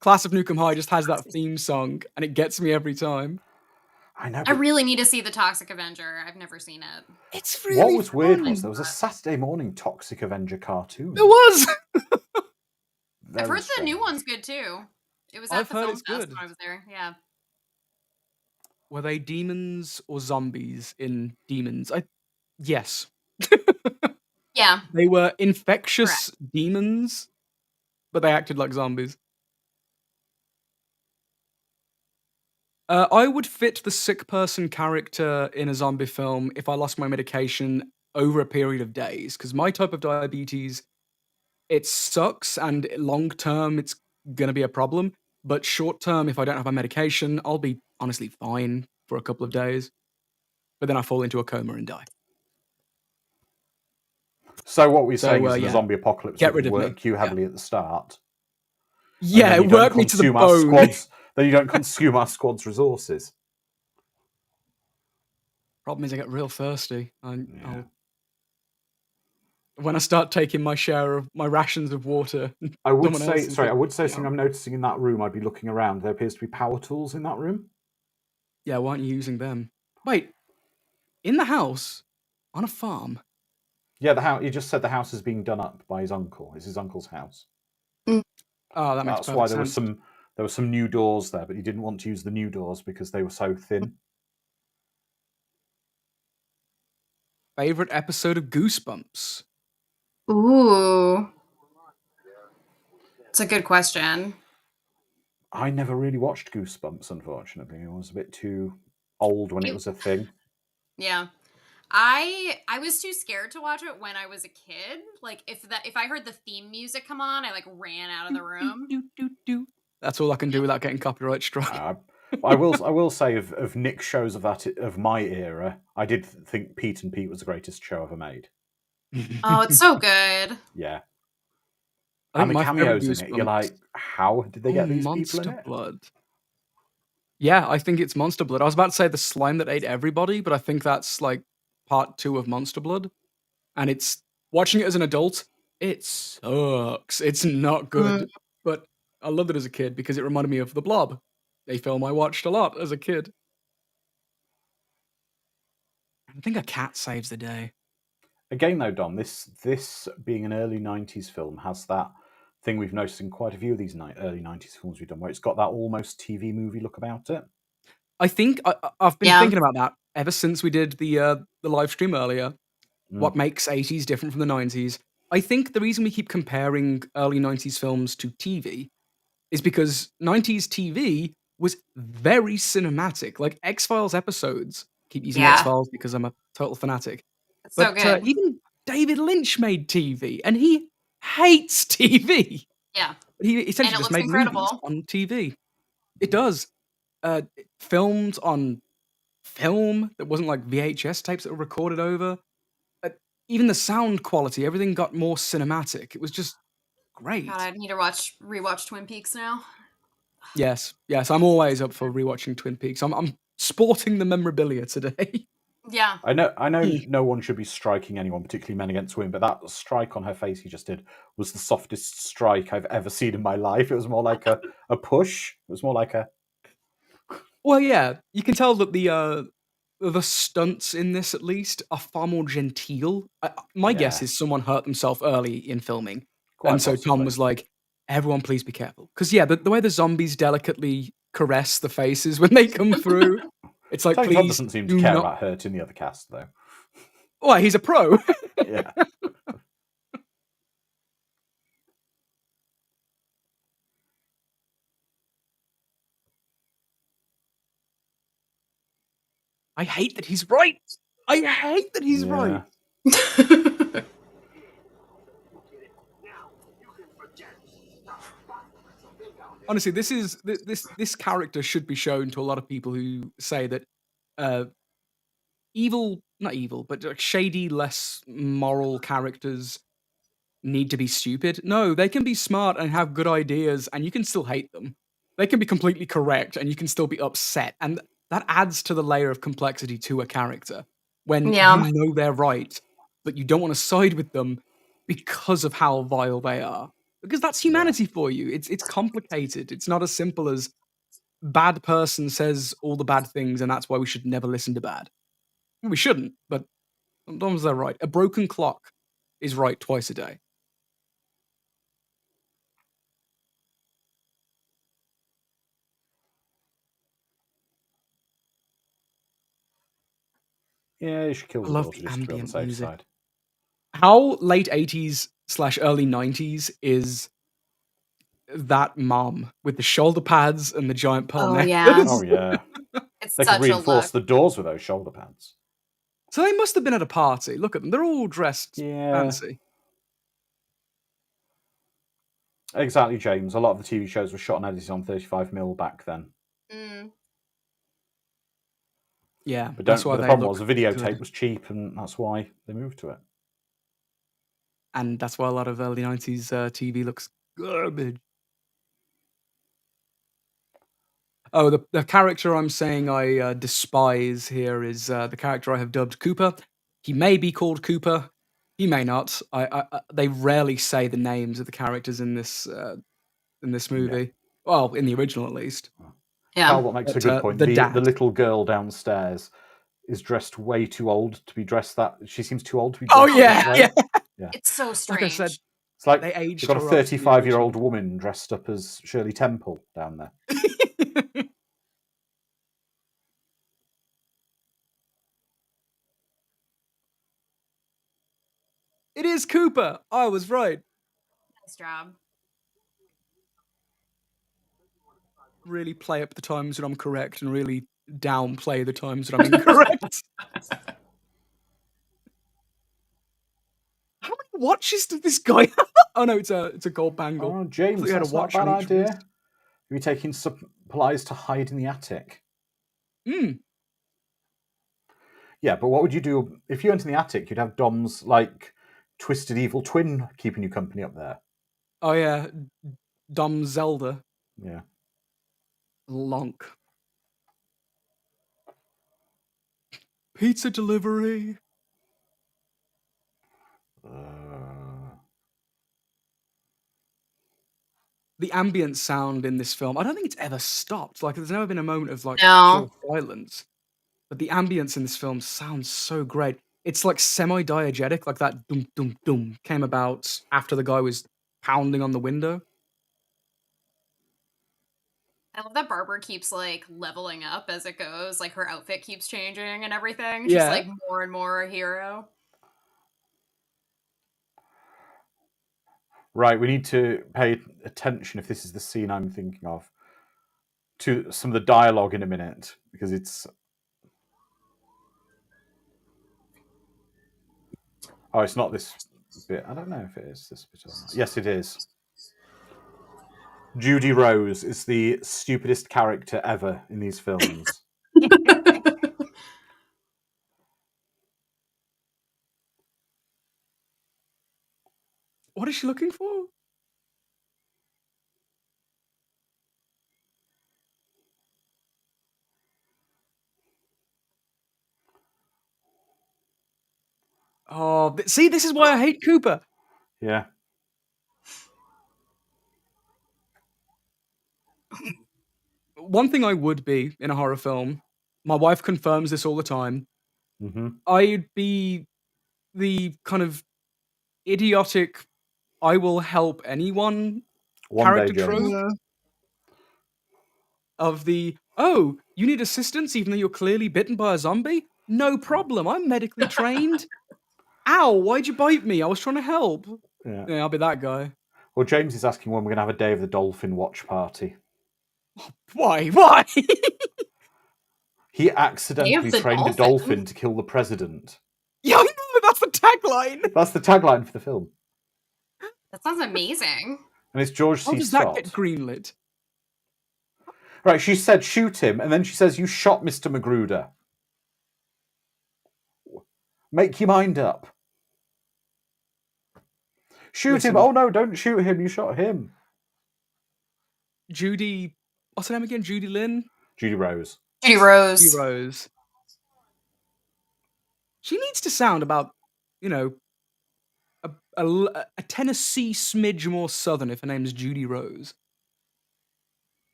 Class of Nukem High just has that theme song, and it gets me every time. I know. I really need to see The Toxic Avenger. I've never seen it. It's What really was weird was fun. there was a Saturday morning Toxic Avenger cartoon. There was. I've Very heard the strange. new one's good too. It was at I've the heard film it's fest good. when I was there. Yeah. Were they demons or zombies in Demons? Yes. Yeah. They were infectious demons, but they acted like zombies. I would fit the sick person character in a zombie film if I lost my medication over a period of days, because my type of diabetes, it sucks, and long term, it's gonna be a problem. But short term, if I don't have my medication, I'll be honestly fine for a couple of days. But then I fall into a coma and die. So what we're So, saying is in a yeah, zombie apocalypse, get we could rid of me. work you Yeah. heavily at the start. And Yeah, then it you don't worked me to the consume our bone. squad's then you don't consume our squad's resources. Problem is I get real thirsty. Yeah. When I start taking my share of my rations of water, I would someone say else is sorry, I like, would say "Yeah." something I'm noticing in that room. I'd be looking around. There appears to be power tools in that room. Yeah, why aren't you using them? Wait, in the house? On a farm? Yeah, the house. He just said the house is being done up by his uncle. It's his uncle's house. Oh, that makes That's why perfect sense. there were some new doors there, but he didn't want to use the new doors because they were so thin. Favorite episode of Goosebumps? Ooh. It's a good question. I never really watched Goosebumps, unfortunately. I was a bit too old when it was a thing. Yeah. I was too scared to watch it when I was a kid. Like if I heard the theme music come on, I like ran out of the room. That's all I can do without getting copyright struck. I will say of Nick's shows of my era, I did think Pete and Pete was the greatest show ever made. Oh, it's so good. Yeah. I And think the my favorite cameos in it, you're Goosebumps. like, how did they get these people in Monster it? Blood. Yeah, I think it's Monster Blood. I was about to say the slime that ate everybody, but I think that's like part 2 of Monster Blood. And it's watching it as an adult, it sucks. It's not good. But I loved it as a kid because it reminded me of The Blob, a film I watched a lot as a kid. I think a cat saves the day. Again, though, Dom, this being an early '90s film has that thing we've noticed in quite a few of these early '90s films we've done, where it's got that almost TV movie look about it. I think I've been Yeah. thinking about that ever since we did the live stream earlier. What makes 80s different from the 90s? I think the reason we keep comparing early 90s films to TV is because 90s TV was very cinematic. Like X-Files episodes, keep using Yeah. X-Files because I'm a total fanatic. It's so But good. even David Lynch made TV, and he hates TV. Yeah. He And essentially it just looks made movies incredible. on TV. It does. Filmed on film that wasn't like VHS tapes that were recorded over. Uh, Even the sound quality, everything got more cinematic. It was just great. God, I need to rewatch Twin Peaks now. Yes, I'm always up for rewatching Twin Peaks. I'm sporting the memorabilia today. Yeah. I know no one should be striking anyone, particularly Men Against Women, but that strike on her face he just did was the softest strike I've ever seen in my life. It was more like a push. It was more like a Well, yeah, you can tell that the stunts in this, at least, are far more genteel. My guess Yeah. is someone hurt themselves early in filming, Quite and so Tom possibly. was like, "Everyone, please be careful." Because yeah, the way the zombies delicately caress the faces when they come through, it's like, Tony Todd please doesn't seem to do care not. about hurting the other cast, though. Well, he's a pro. Yeah. I hate that he's right. I hate that he's right. Honestly, this character should be shown to a lot of people who say that not evil, but like shady, less moral characters need to be stupid. No, they can be smart and have good ideas, and you can still hate them. They can be completely correct, and you can still be upset. And that adds to the layer of complexity to a character when Yeah. you know they're right, but you don't want to side with them because of how vile they are. Because that's humanity for you. It's complicated. It's not as simple as bad person says all the bad things, and that's why we should never listen to bad. We shouldn't, but sometimes they're right. A broken clock is right twice a day. Yeah, you should kill I the love daughter the just to be on the ambient safe music. side. How late 80s / early 90s is that mom with the shoulder pads and the giant pearl Oh, yeah. necklace? Oh yeah, It's they could such a reinforce look. the doors with those shoulder pads. So they must have been at a party. Look at them. They're all dressed Yeah, fancy. exactly, James. A lot of the TV shows were shot and edited on 35mm back then. Mm. Yeah, But that's don't. why But the they problem was look the videotape good. was cheap, and that's why they moved to it. And that's why a lot of early 90s TV looks garbage. Oh, the character I'm saying I despise here is the character I have dubbed Cooper. He may be called Cooper. He may not. They rarely say the names of the characters in this movie. Well, in the original at least. Yeah. Talbot makes a But good point. the The dad. little girl downstairs is dressed way too old to be dressed that. She seems too old to be Oh dressed yeah, that way. yeah. Yeah. It's so Like strange. I said, It's like they they've aged got a her up to the 35-year-old original. woman dressed up as Shirley Temple down there. It is Cooper. I was right. Nice job. Really play up the times that I'm correct and really downplay the times that I'm incorrect. How many watches did this guy have? Oh no, it's a gold bangle. Oh, I thought James, you had a that's not a watch bad on each idea. wrist. You're taking supplies to hide in the attic. Mm. Yeah, but what would you do if you went in the attic? You'd have Dom's like twisted evil twin keeping you company up there. Oh yeah, Dom Zelda. Yeah. Lonk. Pizza delivery. The ambient sound in this film, I don't think it's ever stopped. Like, there's never been a moment of like No. pure silence. But the ambience in this film sounds so great. It's like semi-diegetic, like that dum dum dum came about after the guy was pounding on the window. I love that Barbara keeps like leveling up as it goes. Like her outfit keeps changing and everything. She's Yeah. like more and more a hero. Right, we need to pay attention, if this is the scene I'm thinking of, to some of the dialogue in a minute, because it's... Oh, it's not this bit. I don't know if it is this bit or not. Yes, it is. Judy Rose is the stupidest character ever in these films. What is she looking for? Oh, see, this is why I hate Cooper. Yeah. One thing I would be in a horror film, my wife confirms this all the time. Mm-hmm. I'd be the kind of idiotic, I will help anyone One day, character James. trope of the, oh, you need assistance even though you're clearly bitten by a zombie? No problem, I'm medically trained. Ow, why'd you bite me? I was trying to help. Yeah. Yeah, I'll be that guy. Well, James is asking when we're going to have a Day of the Dolphin watch party. Why? Why? He accidentally the trained a dolphin? dolphin to kill the president. Yeah, I know, that's the tagline. That's the tagline for the film. That sounds amazing. And it's George How C. does Scott. that get greenlit? Right, she said shoot him, and then she says, you shot Mr. Magruder. Make your mind up. Shoot him. Listen. Oh, no, don't shoot him. You shot him. Judy, what's her name again? Judy Lynn? Judy Rose. Judy Rose. Judy Rose. She needs to sound about, you know, a Tennessee smidge more southern if her name's Judy Rose.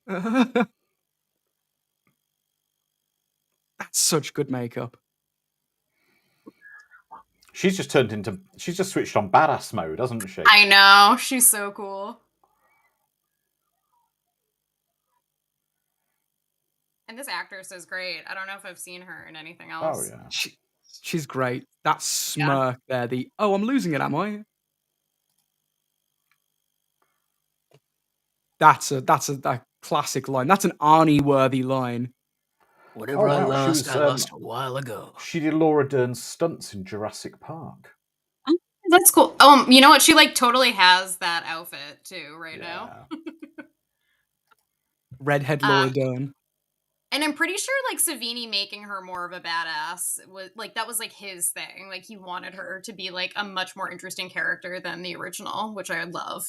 That's such good makeup. She's just switched on badass mode, hasn't she? I know. She's so cool. And this actress is great. I don't know if I've seen her in anything else. Oh, yeah. She's great. That smirk there, I'm losing it, am I? That's a classic line. That's an Arnie-worthy line. Whatever I lost a while ago. She did Laura Dern's stunts in Jurassic Park. Oh, that's cool. You know what? She like totally has that outfit too right now. Redhead Laura Dern. And I'm pretty sure like Savini making her more of a badass was like that was like his thing. Like he wanted her to be like a much more interesting character than the original, which I love.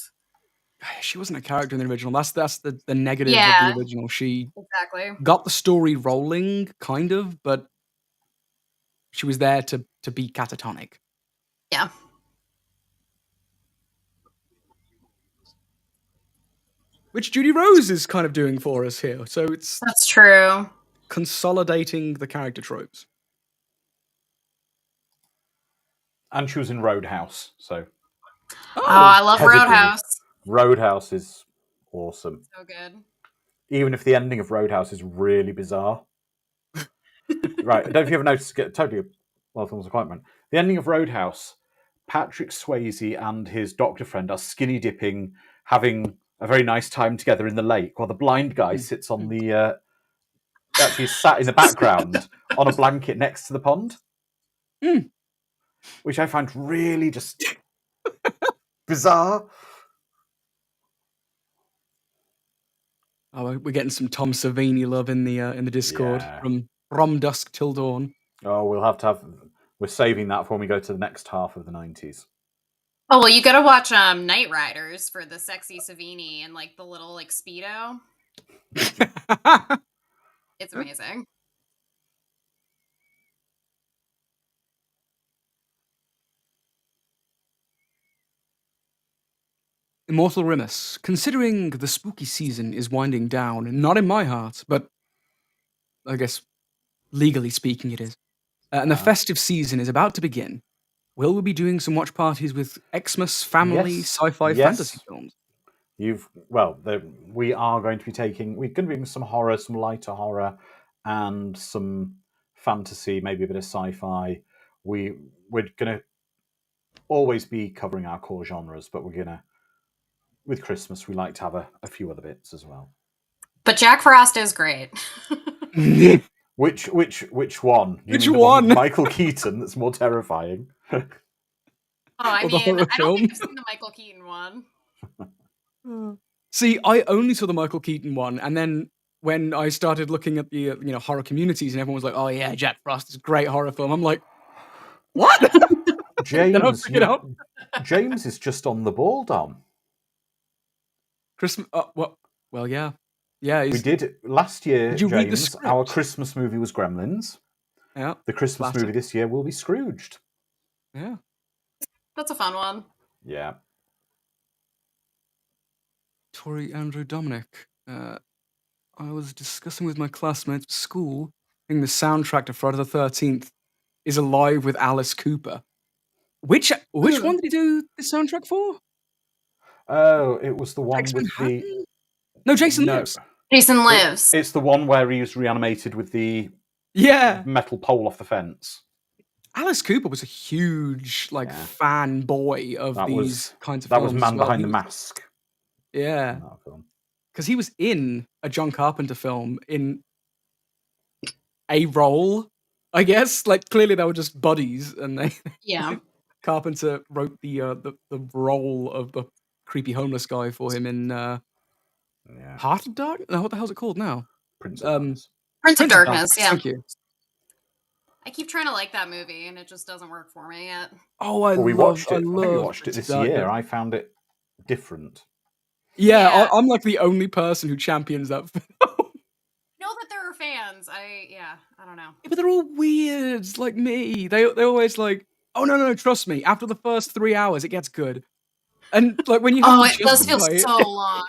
She wasn't a character in the original. That's the negative of the original. She got the story rolling, kind of, but she was there to be catatonic. Yeah. Which Judy Rose is kind of doing for us here. So that's true. Consolidating the character tropes. And she was in Roadhouse, so. Oh, I love Roadhouse. Roadhouse is awesome. So good. Even if the ending of Roadhouse is really bizarre. Right, I don't know if you ever noticed, totally well, film's appointment. The ending of Roadhouse, Patrick Swayze and his doctor friend are skinny dipping, having a very nice time together in the lake, while the blind guy sits on the, actually sat in the background on a blanket next to the pond. Which I find really just bizarre. Oh, we're getting some Tom Savini love in the Discord from dusk till dawn. Oh, we're saving that for when we go to the next half of the 90s. Oh, well, you gotta watch Night Riders for the sexy Savini and like the little like Speedo. It's amazing. Immortal Rimus, considering the spooky season is winding down, not in my heart, but I guess legally speaking it is, and the festive season is about to begin, will we be doing some watch parties with Xmas family sci-fi fantasy films? We are going to be we're going to be some horror, some lighter horror, and some fantasy, maybe a bit of sci-fi. We're going to always be covering our core genres, but with Christmas, we like to have a few other bits as well. But Jack Frost is great. Which one? Which one? Michael Keaton that's more terrifying. I mean, I don't think I've seen the Michael Keaton one. See, I only saw the Michael Keaton one, and then when I started looking at the horror communities, and everyone was like, "Oh yeah, Jack Frost is a great horror film," I'm like, "What?" James, James is just on the ball, Dom. Christmas. Well, yeah. We did last year. Did you read the script? Our Christmas movie was Gremlins. Yeah. The Christmas movie this year will be Scrooged. Yeah. That's a fun one. Yeah. Tori Andrew Dominic. I was discussing with my classmates at school, I think the soundtrack to Friday the 13th is Alive with Alice Cooper. Which one did he do the soundtrack for? Oh, it was the one with the... No, Jason Lives. Jason Lives. It's the one where he was reanimated with the metal pole off the fence. Alice Cooper was a huge fanboy of these kinds of films. That was Man Behind the Mask. Yeah. Because he was in a John Carpenter film in a role, I guess. Like, clearly they were just buddies, and they... Yeah. Carpenter wrote the role of the creepy homeless guy for him in Heart of Darkness? No, what the hell's it called now? Prince of Darkness. Prince of Darkness, yeah. Thank you. I keep trying to like that movie, and it just doesn't work for me yet. Oh, I Well, we love watched it. I think we watched it Prince of this year. Darkness. I found it different. Yeah, Yeah. I'm like the only person who champions that film. Know that there are fans. I don't know. Yeah, but they're all weird, like me. They always like, oh no, trust me. After the first 3 hours, it gets good. And like when you have Oh, to it does feel justify it, so long.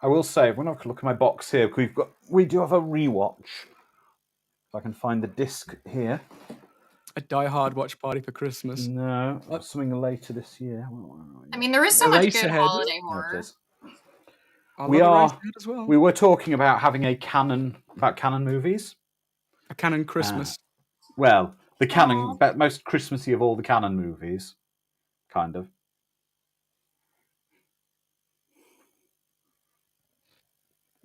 I will say, when I look at my box here, we do have a rewatch. If I can find the disc here. a Die Hard watch party for Christmas. No, something later this year. I mean, there is so much good Eraserhead. holiday There it horror. is. I We love are. Eraserhead as well. We were talking about having a canon movies. A canon Christmas. Well, the canon, Aw. most Christmassy of all the canon movies, kind of.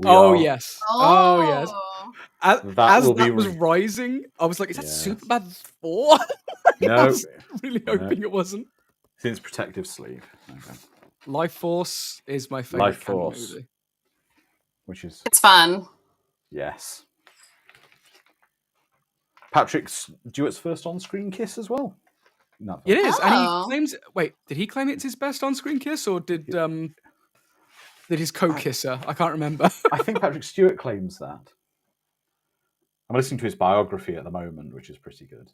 Yes. Oh yes. Oh. As That will be was rising, I was like, is that Yes. Superbad 4? I No, was really hoping it wasn't. since Protective Sleeve. Okay. Life Force is my favorite Life canon Force. movie. Which is It's fun. yes. Patrick's Dewitt's first on-screen kiss as well. No, It is, and he Oh. claims. Wait, did he claim it's his best on-screen kiss, or did his co-kisser? I can't remember. I think Patrick Stewart claims that. I'm listening to his biography at the moment, which is pretty good.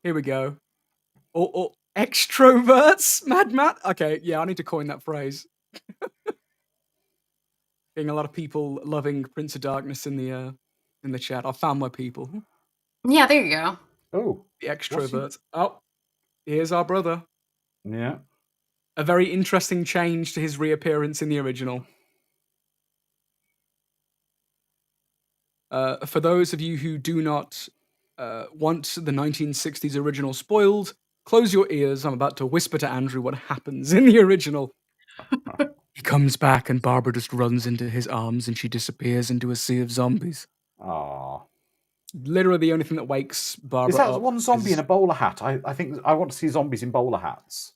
Here we go. Or extroverts, Mad Matt. Okay, yeah, I need to coin that phrase. Getting a lot of people loving Prince of Darkness in the chat. I found my people. Yeah, there you go. Oh, The extroverts. Oh, here's our brother. yeah. A very interesting change to his reappearance in the original. For those of you who do not want the 1960s original spoiled, close your ears. I'm about to whisper to Andrew what happens in the original. He comes back and Barbara just runs into his arms and she disappears into a sea of zombies. Aww. Literally the only thing that wakes Barbara Is that up one zombie in a bowler hat? I think I want to see zombies in bowler hats.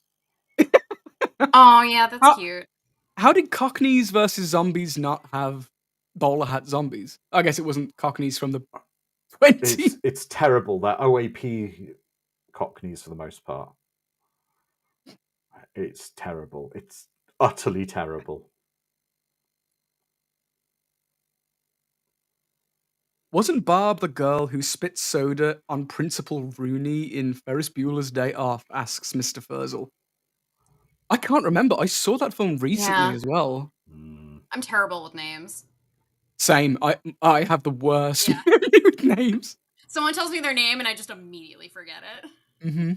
Oh, yeah, that's How- cute. How did Cockneys versus zombies not have bowler hat zombies? I guess it wasn't Cockneys from the 20s. It's terrible. They're OAP Cockneys for the most part. It's terrible. It's utterly terrible. Wasn't Barb the girl who spit soda on Principal Rooney in Ferris Bueller's Day Off? Asks Mr. Furzel. I can't remember. I saw that film recently Yeah. as well. I'm terrible with names. Same. I have the worst Yeah. with names. Someone tells me their name and I just immediately forget it. Mm-hmm.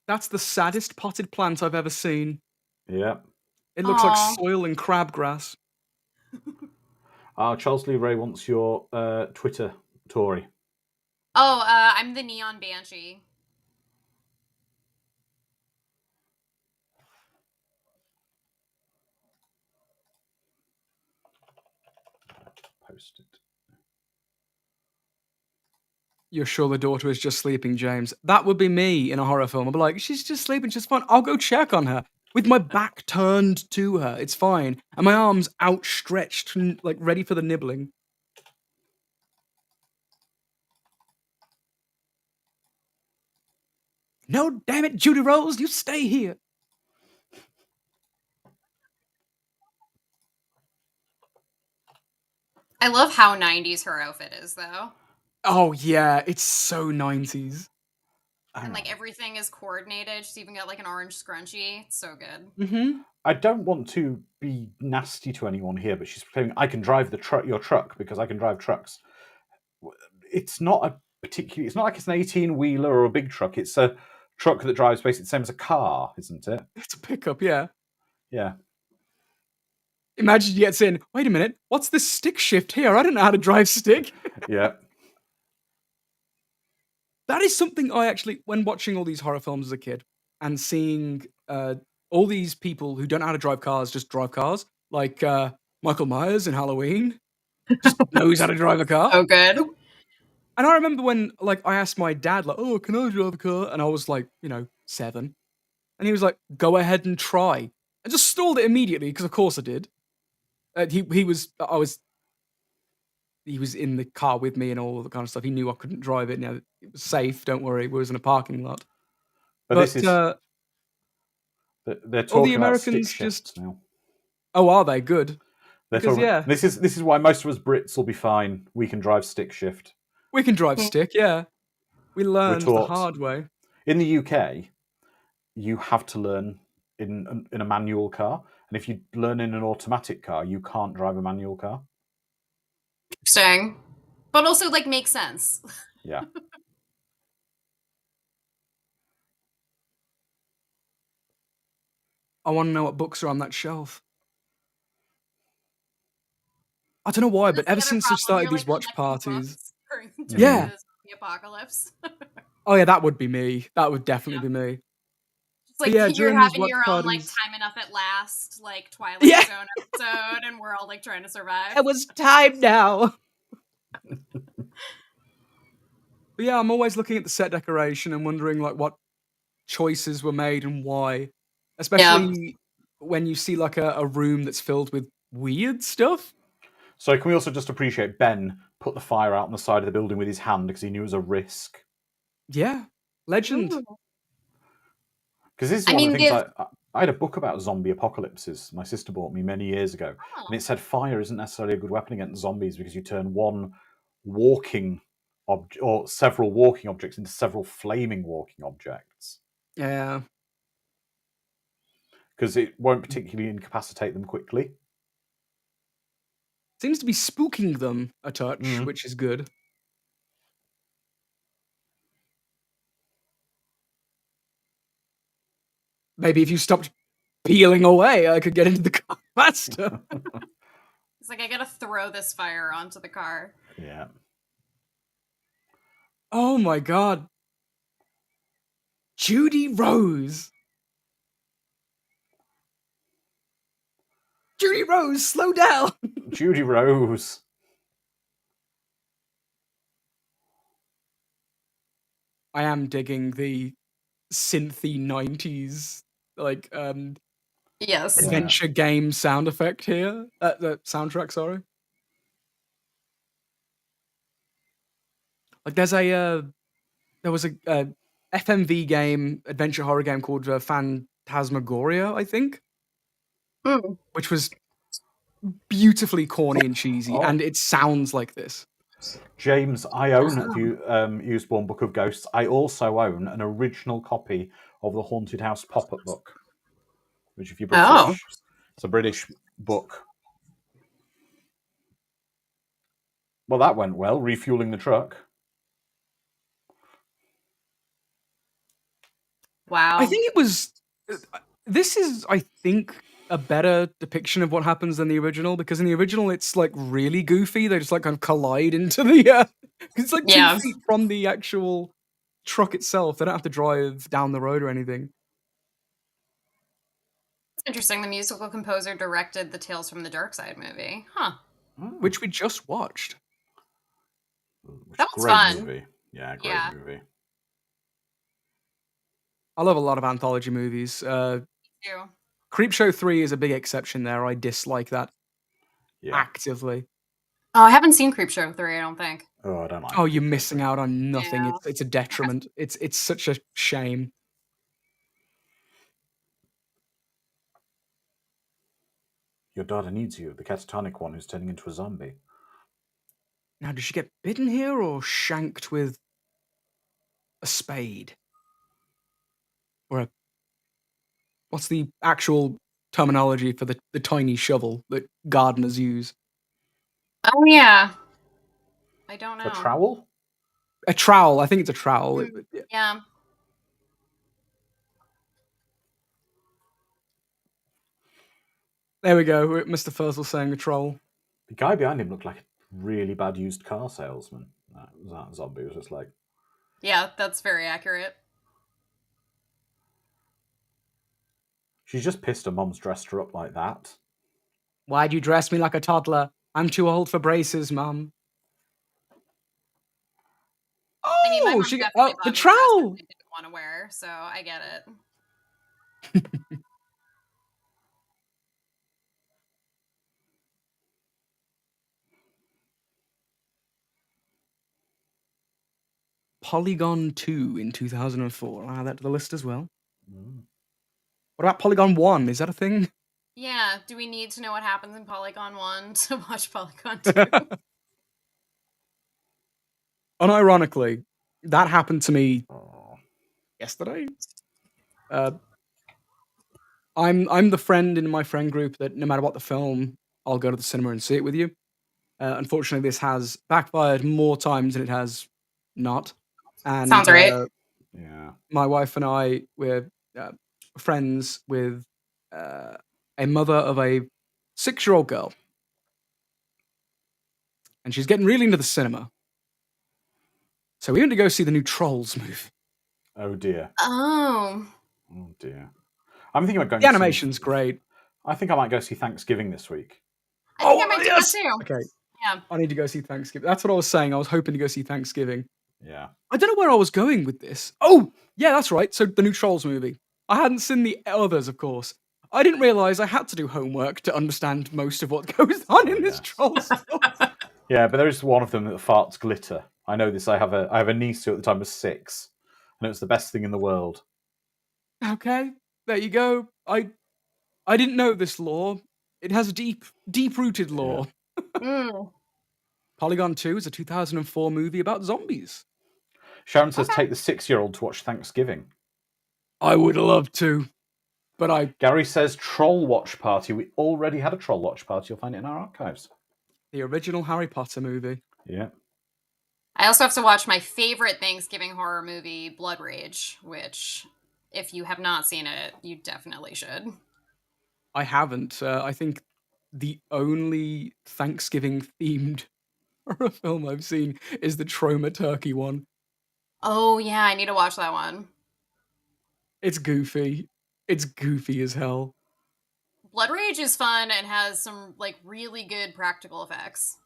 That's the saddest potted plant I've ever seen. Yeah. It looks like Aw. soil and crabgrass. Charles Lee Ray wants your Twitter, Tory. Oh, I'm the Neon Banshee. Post it. You're sure the daughter is just sleeping, James? That would be me in a horror film. I'd be like, she's just sleeping, she's fine. I'll go check on her. With my back turned to her, it's fine. And my arms outstretched, like ready for the nibbling. No, damn it, Judy Rose, you stay here. I love how 90s her outfit is, though. Oh, yeah, it's so 90s. And, like, everything is coordinated. She's even got, like, an orange scrunchie. It's so good. Mm-hmm. I don't want to be nasty to anyone here, but she's claiming I can drive your truck because I can drive trucks. It's not a particularly. It's not like it's an 18-wheeler or a big truck. It's a truck that drives basically the same as a car, isn't it? It's a pickup, yeah. Yeah. Imagine she gets in, wait a minute, what's this stick shift here? I don't know how to drive stick. Yeah. That is something I actually, when watching all these horror films as a kid and seeing all these people who don't know how to drive cars just drive cars, like Michael Myers in Halloween, just knows how to drive a car. So good. And I remember when, like, I asked my dad, like, "Oh, can I drive a car?" And I was like, 7. And he was like, "Go ahead and try." I just stalled it immediately because, of course, I did. He was in the car with me and all the kind of stuff. He knew I couldn't drive it. It was safe. Don't worry. We was in a parking lot. But this But is they're all the talking about stick Americans shifts just, now. oh, are they good? They're Because talking. yeah, This is why most of us Brits will be fine. We can drive stick shift. we can drive stick. Yeah, we We're learned the taught hard way. in the UK. You have to learn in a manual car, and if you learn in an automatic car, you can't drive a manual car. Interesting. But also, like, makes sense. Yeah. I want to know what books are on that shelf. I don't know why, but That's the ever other since I've problem. started You're, these like, watch collecting parties, books during Mm. yeah. the apocalypse. Oh yeah, that would be me. That would definitely be me. It's like yeah, you're during these having watch your own, like, parties, Time Enough at Last, like, Twilight Yeah. Zone episode, and we're all, like, trying to survive. it was time now. But yeah, I'm always looking at the set decoration and wondering like what choices were made and why. Yeah. Especially when you see like a room that's filled with weird stuff. So can we also just appreciate Ben put the fire out on the side of the building with his hand because he knew it was a risk? Yeah. Legend. Ooh. Because this is I one of mean, the things I had a book about zombie apocalypses. My sister bought me many years ago, Oh. and it said fire isn't necessarily a good weapon against zombies because you turn one walking or several walking objects into several flaming walking objects. Yeah. Because it won't particularly incapacitate them quickly. Seems to be spooking them a touch, Mhm. which is good. Maybe if you stopped peeling away, I could get into the car faster. It's like I gotta throw this fire onto the car. Yeah. Oh my god. Judy Rose. Judy Rose, slow down. Judy Rose. I am digging the synthy 90s like Yes. Yeah. adventure game sound effect here. The soundtrack, sorry. Like there's there was a FMV game, adventure horror game called Phantasmagoria, I think, Mm. which was beautifully corny and cheesy, Oh. and it sounds like this. James, I own the Usborne Book of Ghosts. I also own an original copy of the Haunted House pop-up book, which, if you're British, Oh. it's a British book. Well, that went well, refueling the truck. Wow. I think it was. This is, I think, a better depiction of what happens than the original, because in the original it's like really goofy. They just like kind of collide into the. It's like 2 Yeah. feet from the actual truck itself. They don't have to drive down the road or anything. It's interesting. The musical composer directed the Tales from the Dark Side movie. Huh. Which we just watched. That was great fun. movie. Yeah, great Yeah. movie. I love a lot of anthology movies. Too. Creepshow 3 is a big exception there. I dislike that Yeah. actively. Oh, I haven't seen Creepshow 3, I don't think. Oh, I don't like. Oh, you're missing out on nothing. Yeah. It's a detriment. It's such a shame. Your daughter needs you, the catatonic one who's turning into a zombie. Now, did she get bitten here or shanked with a spade? Or a... What's the actual terminology for the tiny shovel that gardeners use? Oh, yeah. I don't know. A trowel? A trowel. I think it's a trowel. Yeah. There we go. Mr. Fuzzle saying a troll. The guy behind him looked like a really bad used car salesman. That zombie was just like... Yeah, that's very accurate. She's just pissed her mom's dressed her up like that. Why'd you dress me like a toddler? I'm too old for braces, Mum. mean, my mom she definitely the bought me dresses I trowel. didn't want to wear, so I get it. Polygon 2 in 2004. I'll add that to the list as well. Mm. What about Polygon 1? Is that a thing? Yeah, do we need to know what happens in Polygon 1 to watch Polygon 2? Unironically, that happened to me Oh. yesterday. I'm the friend in my friend group that no matter what the film, I'll go to the cinema and see it with you. Unfortunately, this has backfired more times than it has not. And Sounds right. Yeah. my wife and I, we're friends with a mother of a 6-year-old girl. And she's getting really into the cinema. So we went to go see the new Trolls movie. Oh dear. Oh. Oh dear. I'm thinking about going The to see animation's great. I think I might go see Thanksgiving this week. I think I might do that too. Okay, Yeah. I need to go see Thanksgiving. That's what I was saying. I was hoping to go see Thanksgiving. Yeah. I don't know where I was going with this. Oh, yeah, that's right. So the new Trolls movie. I hadn't seen the others, of course. I didn't realize I had to do homework to understand most of what goes on in this yes. Trolls film. Yeah, but there is one of them that farts glitter. I know this. I have a niece who at the time was 6, and it was the best thing in the world. Okay, there you go. I didn't know this lore. It has a deep-rooted lore. Mm. Polygon 2 is a 2004 movie about zombies. Sharon says, Okay. take the 6-year-old to watch Thanksgiving. I would love to, but I... Gary says, Troll Watch Party. We already had a Troll Watch Party. You'll find it in our archives. The original Harry Potter movie. Yeah. I also have to watch my favorite Thanksgiving horror movie, Blood Rage, which, if you have not seen it, you definitely should. I haven't. I think the only Thanksgiving-themed horror film I've seen is the Trauma Turkey one. Oh, yeah, I need to watch that one. It's goofy. It's goofy as hell. Blood Rage is fun and has some like really good practical effects.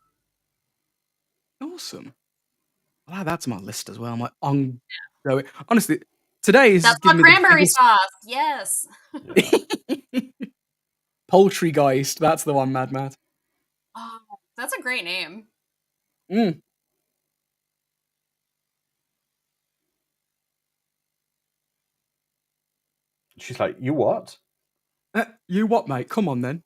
Awesome. I'll add that to my list as well. My ongoing... Honestly, today is That's giving not me the cranberry biggest... sauce. Yes. Yeah. Poultrygeist, that's the one, Mad Matt. Oh, that's a great name. Mm. She's like, you what? You what, mate? Come on, then.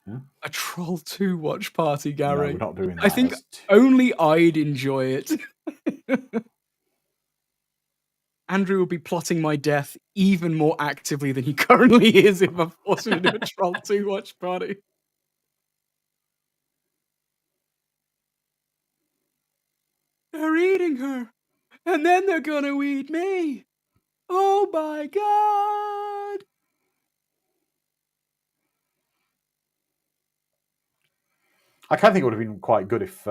Yeah. A Troll 2 watch party, Gary. No, we're not doing that. I think only I'd enjoy it. Andrew will be plotting my death even more actively than he currently is if I'm forced to do a Troll 2 watch party. They're eating her, and then they're gonna eat me. Oh my god! I kind of think it would have been quite good if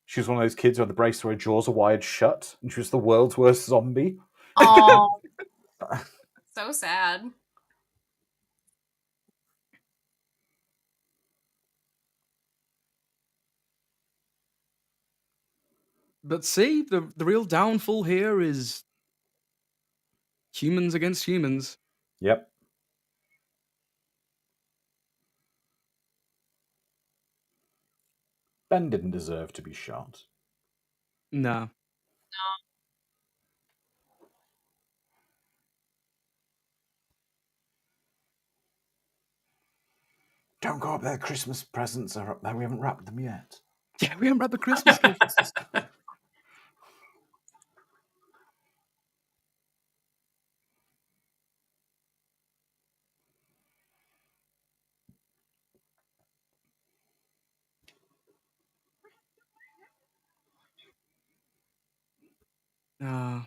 she was one of those kids who had the brace where her jaws are wired shut, and she was the world's worst zombie. Oh, so sad. But see, the real downfall here is humans against humans. Yep. Ben didn't deserve to be shot. No. Don't go up there. Christmas presents are up there. We haven't wrapped them yet. Yeah, we haven't wrapped the Christmas gifts. No.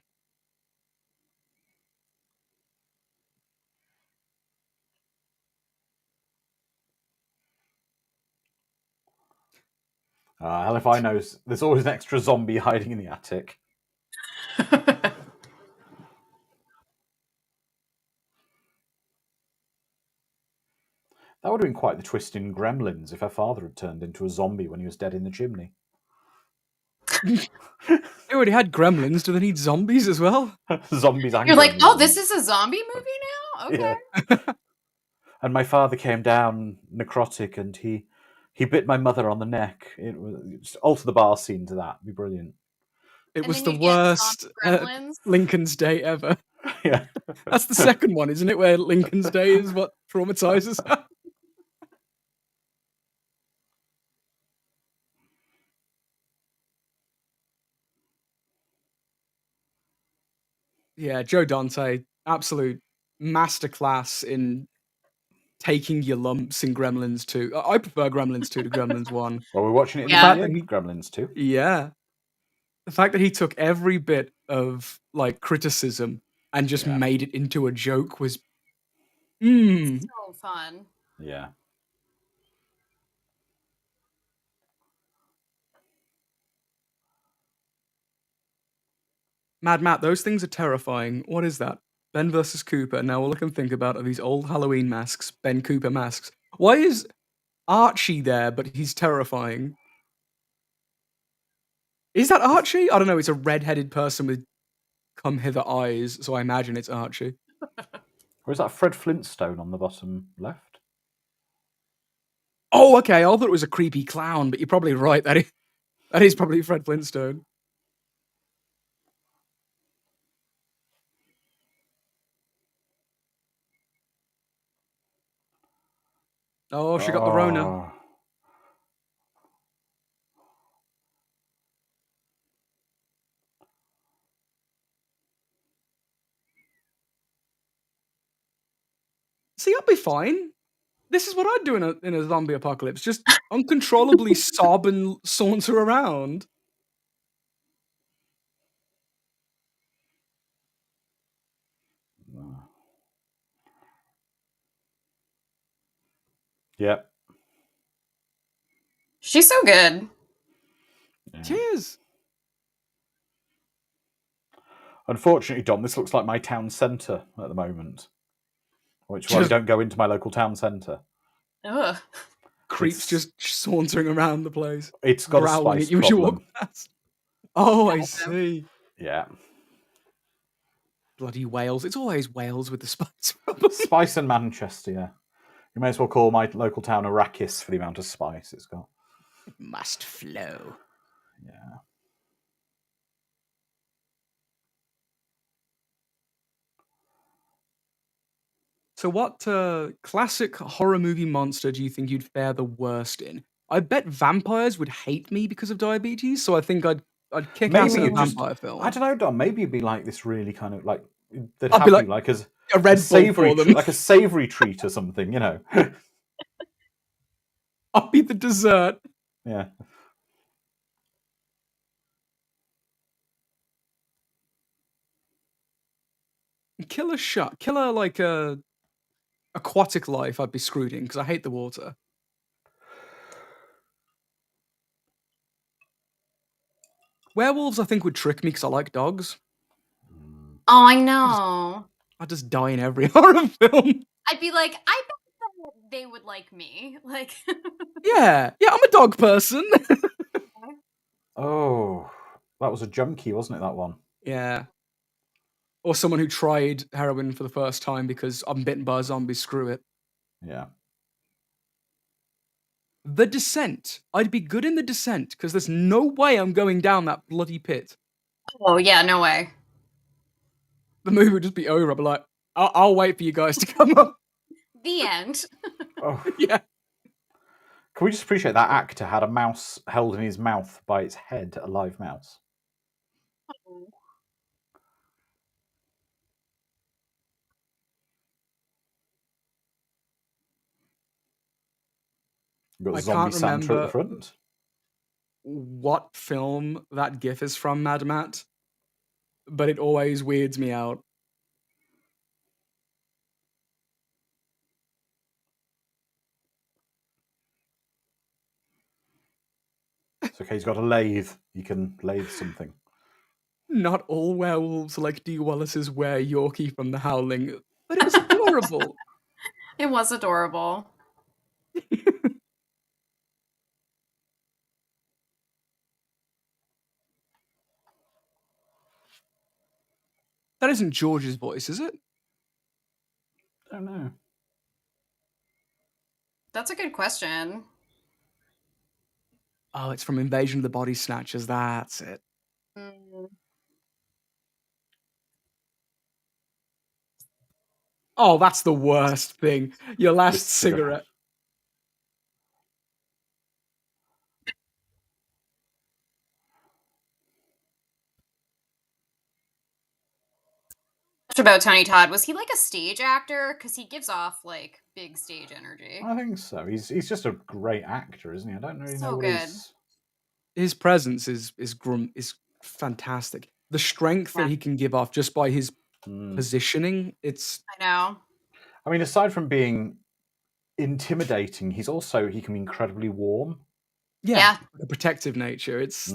Hell if I know. There's always an extra zombie hiding in the attic. That would have been quite the twist in Gremlins if her father had turned into a zombie when he was dead in the chimney. They already had gremlins. Do they need zombies as well? Zombies and You're like, oh, gremlins. this is a zombie movie now? Okay. Yeah. And my father came down necrotic, and he bit my mother on the neck. It was just alter the bar scene to that. It'd be brilliant. It And was then the you get worst zombie gremlins. Lincoln's Day ever. Yeah. That's the second one, isn't it? Where Lincoln's Day is what traumatizes her. Yeah, Joe Dante, absolute masterclass in taking your lumps in Gremlins 2. I prefer Gremlins 2 to Gremlins 1. Well, we're watching it in The the Yeah. fact new that year, he Gremlins 2. Yeah. The fact that he took every bit of, like, criticism and just Yeah. made it into a joke was mm. So fun. Yeah. Mad Matt, those things are terrifying. What is that? Ben versus Cooper. Now all I can think about are these old Halloween masks, Ben Cooper masks. Why is Archie there, but he's terrifying? Is that Archie? I don't know. It's a red-headed person with come hither eyes, so I imagine it's Archie. Or is that Fred Flintstone on the bottom left? Oh, okay. I thought it was a creepy clown, but you're probably right. That is probably Fred Flintstone. Oh, she got the Rona. Oh. See, I'd be fine. This is what I'd do in a zombie apocalypse. Just uncontrollably sob and saunter around. Yep. She's so good. Yeah. Cheers. Unfortunately, Dom, this looks like my town centre at the moment. Which is why we don't go into my local town centre. Ugh. Creeps just sauntering around the place. It's got growling a at spice you as you walk problem. past. Oh, I Gotcha. see. Yeah. Bloody Wales. It's always Wales with the spice problem. Spice in Manchester, yeah. You may as well call my local town Arrakis for the amount of spice it's got. It must flow. Yeah. So what classic horror movie monster do you think you'd fare the worst in? I bet vampires would hate me because of diabetes, so I think I'd kick ass Maybe in a you'd just, vampire I film. don't know, Dom, maybe you'd be like this really kind of like, they'd I'd be have like you like as a Red Bull for them. like a savoury treat or something, you know. I'll be the dessert. Yeah. Killer like a aquatic life I'd be screwed in because I hate the water. Werewolves I think would trick me because I like dogs. Oh, I know. I'd just die in every horror film. I'd be like, I bet that they would like me. Like, Yeah, I'm a dog person. Oh, that was a junkie, wasn't it, that one? Yeah. Or someone who tried heroin for the first time because I'm bitten by a zombie, screw it. Yeah. The Descent. I'd be good in The Descent because there's no way I'm going down that bloody pit. oh yeah, no way. The movie would just be over. I'd be like, I'll wait for you guys to come up. The end. Oh. Yeah. Can we just appreciate that actor had a mouse held in his mouth by its head, a live mouse? You've got I zombie can't Santa at the remember front. what film that gif is from, Mad Matt, but it always weirds me out. It's okay, he's got a lathe. He can lathe something. Not all werewolves are like Dee Wallace's Were Yorkie from The Howling, but it was adorable. It was adorable. That isn't George's voice, is it? I don't know. That's a good question. Oh, it's from Invasion of the Body Snatchers. That's it. Mm. Oh, that's the worst thing. Your last This cigarette. cigarette. About Tony Todd, was he like a stage actor? Because he gives off like big stage energy. I think so. He's just a great actor, isn't he? I don't really know So what good. His presence is fantastic. The strength that he can give off just by his positioning, it's I know. I mean, aside from being intimidating, he can be incredibly warm. Yeah. the protective nature. It's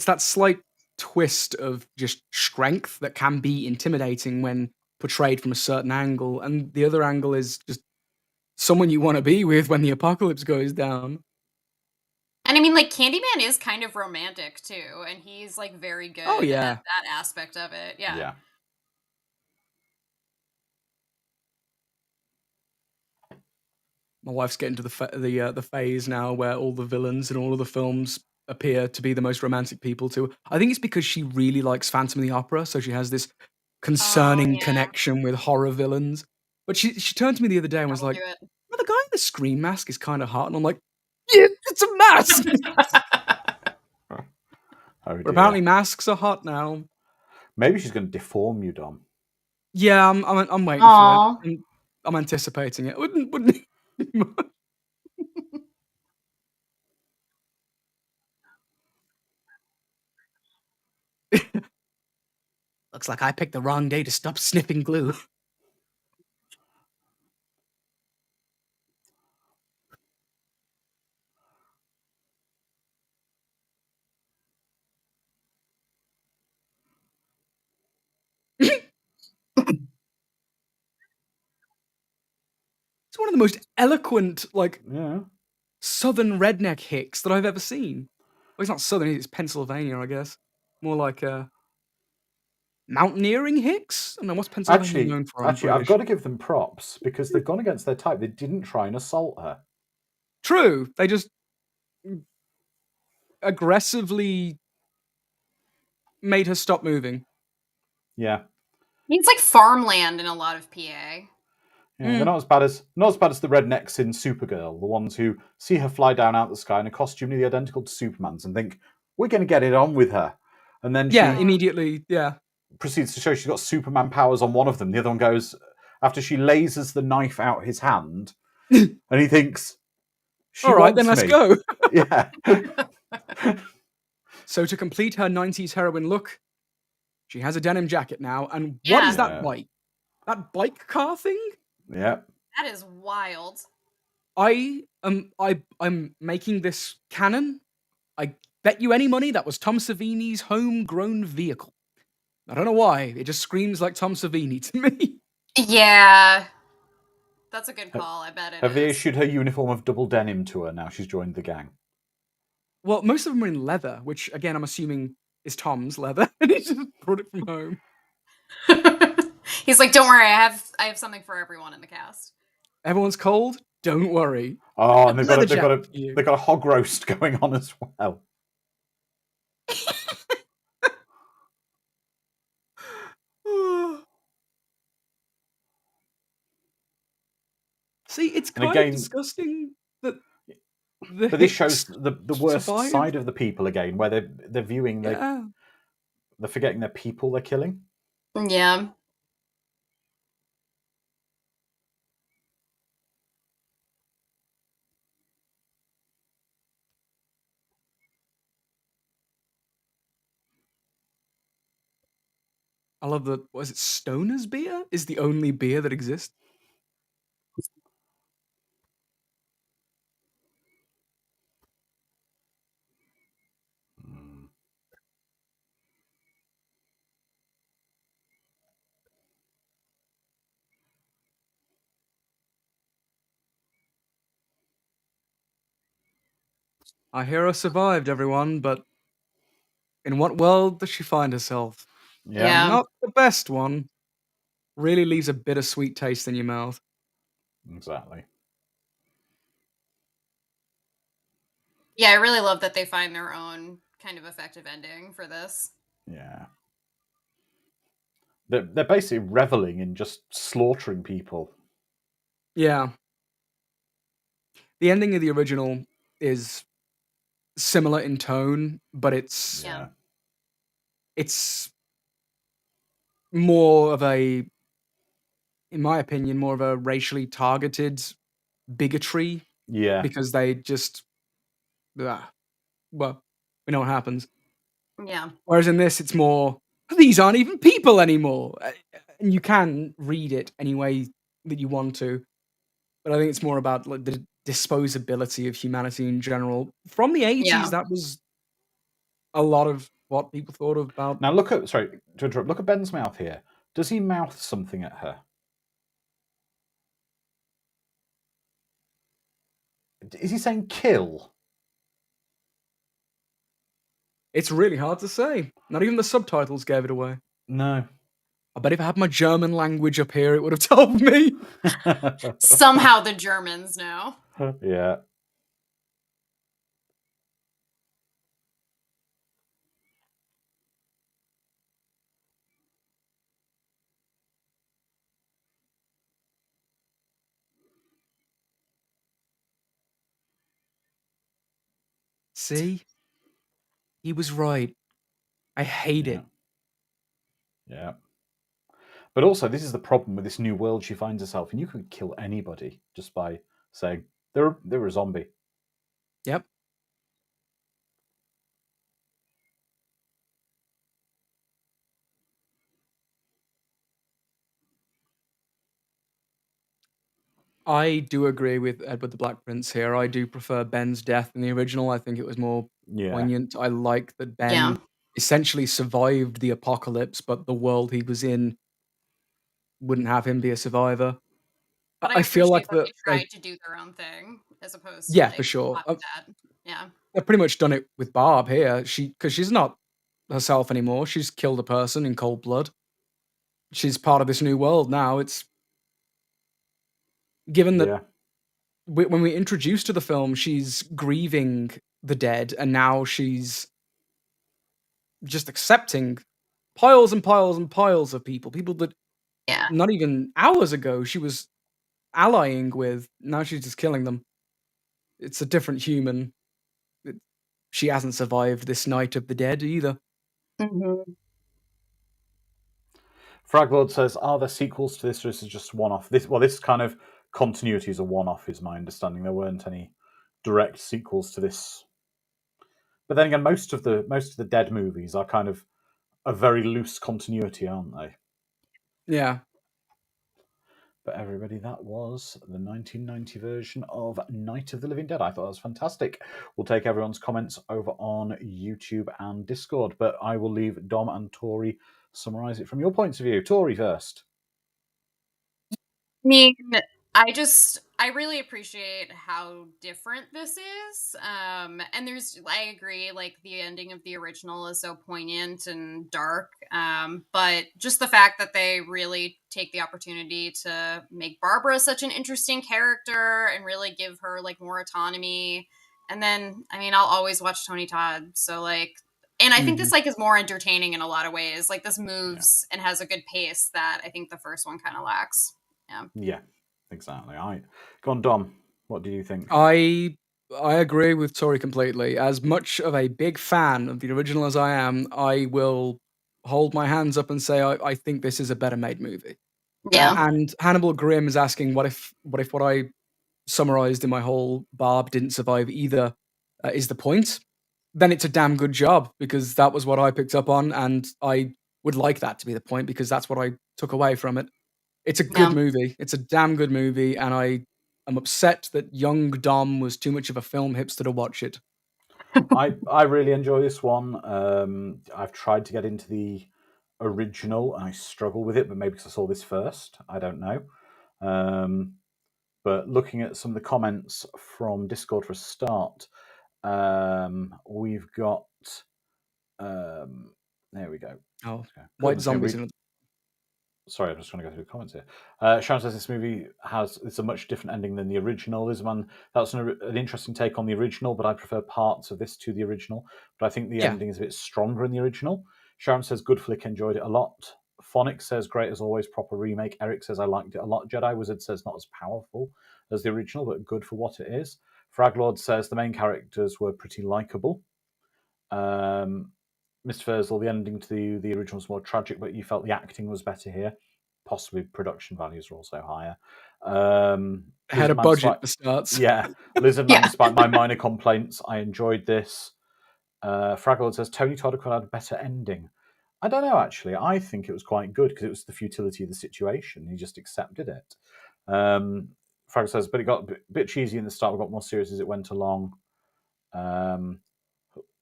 that slight twist of just strength that can be intimidating when portrayed from a certain angle, and the other angle is just someone you want to be with when the apocalypse goes down. And I mean, like, Candyman is kind of romantic too, and he's like very good Oh, yeah. at that aspect of it. Yeah. Yeah. My wife's getting to the phase now where all the villains in all of the films appear to be the most romantic people too. I think it's because she really likes Phantom of the Opera, so she has this concerning yeah. connection with horror villains. But she turned to me the other day and was We'll like, do it. "Well, the guy in the Scream mask is kind of hot," and I'm like, "Yeah, it's a mask." Oh But dear. apparently, masks are hot now. Maybe she's going to deform you, Dom. Yeah, I'm waiting Aw. for it. I'm anticipating it. Wouldn't Looks like I picked the wrong day to stop sniffing glue. It's one of the most eloquent, like, Yeah. southern redneck hicks that I've ever seen. Well, it's not southern, it's Pennsylvania, I guess. More like, mountaineering hicks? I don't know, what's Pennsylvania known for? I'm Actually, I've British. got to give them props because they've gone against their type. They didn't try and assault her. True, they just aggressively made her stop moving. Yeah. It's like farmland in a lot of PA. Yeah, they're not as bad as the rednecks in Supergirl, the ones who see her fly down out the sky in a costume nearly identical to Superman's and think we're going to get it on with her, and then Yeah, she immediately, yeah. proceeds to show she's got Superman powers on one of them. The other one goes after she lasers the knife out his hand, and he thinks she All right, then wants let's me. go. Yeah. So to complete her 90s heroine look, she has a denim jacket now, and what is Yeah. that bike? That bike car thing? Yeah. That is wild. I'm making this canon. I bet you any money that was Tom Savini's homegrown vehicle. I don't know why. It just screams like Tom Savini to me. Yeah. That's a good call. I bet it Have they is. issued her uniform of double denim to her now she's joined the gang? Well, most of them are in leather, which again I'm assuming is Tom's leather, and he just brought it from home. He's like, don't worry, I have something for everyone in the cast. Everyone's cold. Don't worry. Oh, and they've got Leather a hog roast going on as well. See, it's And kind of again, disgusting that the but this shows Hicks the worst survived. side of the people again, where they're viewing Yeah. they're forgetting their people they're killing. Yeah. I love the what is it, Stoner's beer? Is the only beer that exists. Our hero survived, everyone, but In what world does she find herself? Yeah. Not the best one. Really leaves a bittersweet taste in your mouth. Exactly. Yeah, I really love that they find their own kind of effective ending for this. Yeah. They're basically reveling in just slaughtering people. Yeah. The ending of the original is similar in tone, but it's Yeah. it's more of a, in my opinion, more of a racially targeted bigotry Yeah. because they just, well, we know what happens. Yeah. Whereas in this, it's more, these aren't even people anymore. And you can read it any way that you want to, but I think it's more about like the disposability of humanity in general. From the 80s, Yeah. that was a lot of what people thought about. Now sorry to interrupt. Look at Ben's mouth here. Does he mouth something at her? Is he saying kill? It's really hard to say. Not even the subtitles gave it away. No. I bet if I had my German language up here, it would have told me. Somehow the Germans know. Yeah. See? He was right. I hate Yeah. it. Yeah. But also, this is the problem with this new world she finds herself in. You could kill anybody just by saying they're a zombie. Yep. I do agree with Edward the Black Prince here. I do prefer Ben's death in the original. I think it was more Yeah. poignant. I like that Ben Yeah. essentially survived the apocalypse, but the world he was in wouldn't have him be a survivor. But I I feel appreciate like that that they they, tried to do their own thing as opposed to yeah, for like sure. copy that. Yeah. They've pretty much done it with Barb here. Because she's not herself anymore. She's killed a person in cold blood. She's part of this new world now. It's given that Yeah. when we introduced to the film, she's grieving the dead, and now she's just accepting piles and piles and piles of people that Yeah. not even hours ago she was allying with. Now she's just killing them. It's a different human. It, she hasn't survived this night of the dead either. Mm-hmm. Fraglord says, "Are there sequels to this, or is this just one-off?" This kind of continuity is a one-off, is my understanding. There weren't any direct sequels to this. But then again, most of the Dead movies are kind of a very loose continuity, aren't they? Yeah. But everybody, that was the 1990 version of Night of the Living Dead. I thought that was fantastic. We'll take everyone's comments over on YouTube and Discord, but I will leave Dom and Tori summarize it from your points of view. Tori first. I mean, I really appreciate how different this is. And I agree, like the ending of the original is so poignant and dark. But just the fact that they really take the opportunity to make Barbara such an interesting character and really give her like more autonomy. And then, I mean, I'll always watch Tony Todd. So like, and I think this like is more entertaining in a lot of ways. Like this moves and has a good pace that I think the first one kind of lacks. Yeah. Yeah, exactly. Go on, Dom. What do you think? I agree with Tori completely. As much of a big fan of the original as I am, I will hold my hands up and say I think this is a better made movie. Yeah. And Hannibal Grimm is asking, what I summarized in my whole Barb didn't survive either is the point? Then it's a damn good job because that was what I picked up on, and I would like that to be the point because that's what I took away from it. It's a good Yeah. movie. It's a damn good movie, and I am upset that young Dom was too much of a film hipster to watch it. I really enjoy this one. I've tried to get into the original, and I struggle with it, but maybe because I saw this first. I don't know. But looking at some of the comments from Discord for a start, we've got There we go. Oh, Okay. white zombies. Sorry, I'm just going to go through the comments here. Sharon says this movie it's a much different ending than the original. Lizman, that's an interesting take on the original, but I prefer parts of this to the original. But I think the ending is a bit stronger in the original. Sharon says good flick, enjoyed it a lot. Phonic says great as always, proper remake. Eric says I liked it a lot. Jedi Wizard says not as powerful as the original, but good for what it is. Fraglord says the main characters were pretty likable. Mr. Fursel, the ending to the original was more tragic, but you felt the acting was better here. Possibly production values are also higher. Had a budget for starts. Yeah, Lizardman, despite my minor complaints, I enjoyed this. Fraggle says Tony Todd could have had a better ending. I don't know, actually. I think it was quite good because it was the futility of the situation. He just accepted it. Fraggle says, but it got a bit cheesy in the start. We got more serious as it went along.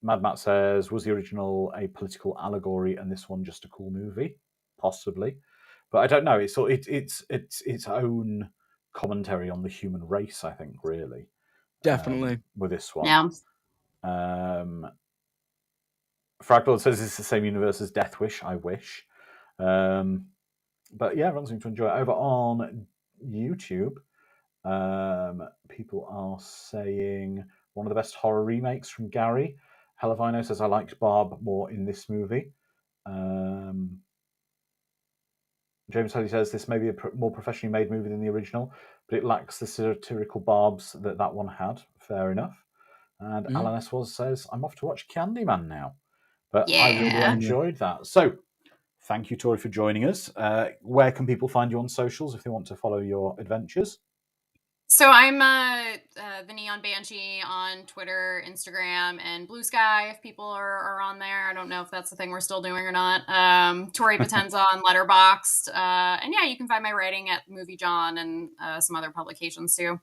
Mad Matt says, was the original a political allegory and this one just a cool movie? Possibly. But I don't know. It's its own commentary on the human race, I think, really. Definitely. With this one. Yeah. Fraggle says it's the same universe as Death Wish. I wish. But yeah, everyone seems to enjoy it. Over on YouTube, people are saying one of the best horror remakes from Gary. Hellavino says I liked Barb more in this movie. James Huddy says this may be a more professionally made movie than the original, but it lacks the satirical barbs that one had. Fair enough. And Alan S. says I'm off to watch Candyman now. But I really enjoyed that. So thank you, Tori, for joining us. Where can people find you on socials if they want to follow your adventures? So I'm the Neon Banshee on Twitter, Instagram, and Blue Sky if people are on there. I don't know if that's the thing we're still doing or not. Tori Potenza on Letterboxd. And yeah, you can find my writing at Movie John and some other publications too.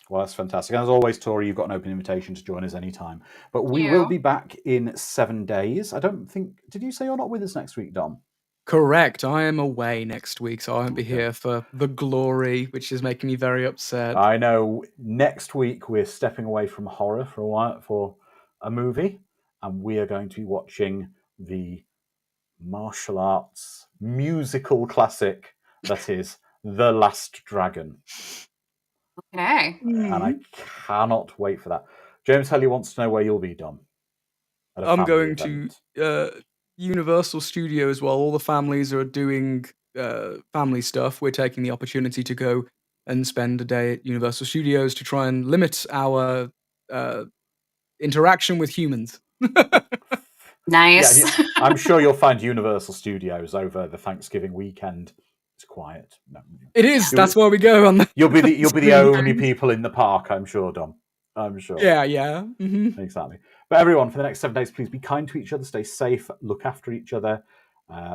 Well, that's fantastic. And as always, Tori, you've got an open invitation to join us anytime. But we will be back in 7 days. I don't think... Did you say you're not with us next week, Dom? Correct. I am away next week, so I won't be here for the glory, which is making me very upset. I know. Next week, we're stepping away from horror for a while for a movie, and we are going to be watching the martial arts musical classic that is The Last Dragon. Okay. And I cannot wait for that. James Helly wants to know where you'll be, Dom. I'm going to Universal Studios while all the families are doing family stuff. We're taking the opportunity to go and spend a day at Universal Studios to try and limit our interaction with humans. Nice. Yeah, I'm sure you'll find Universal Studios over the Thanksgiving weekend. It's quiet. No. It is. That's where we go on. You'll be the only people in the park, I'm sure, Dom. I'm sure. Yeah. Mm-hmm. Exactly. But everyone, for the next 7 days, please be kind to each other, stay safe, look after each other,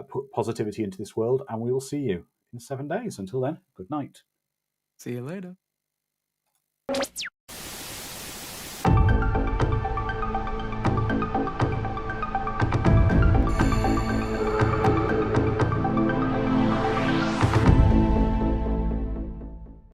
put positivity into this world, and we will see you in 7 days. Until then, good night. See you later.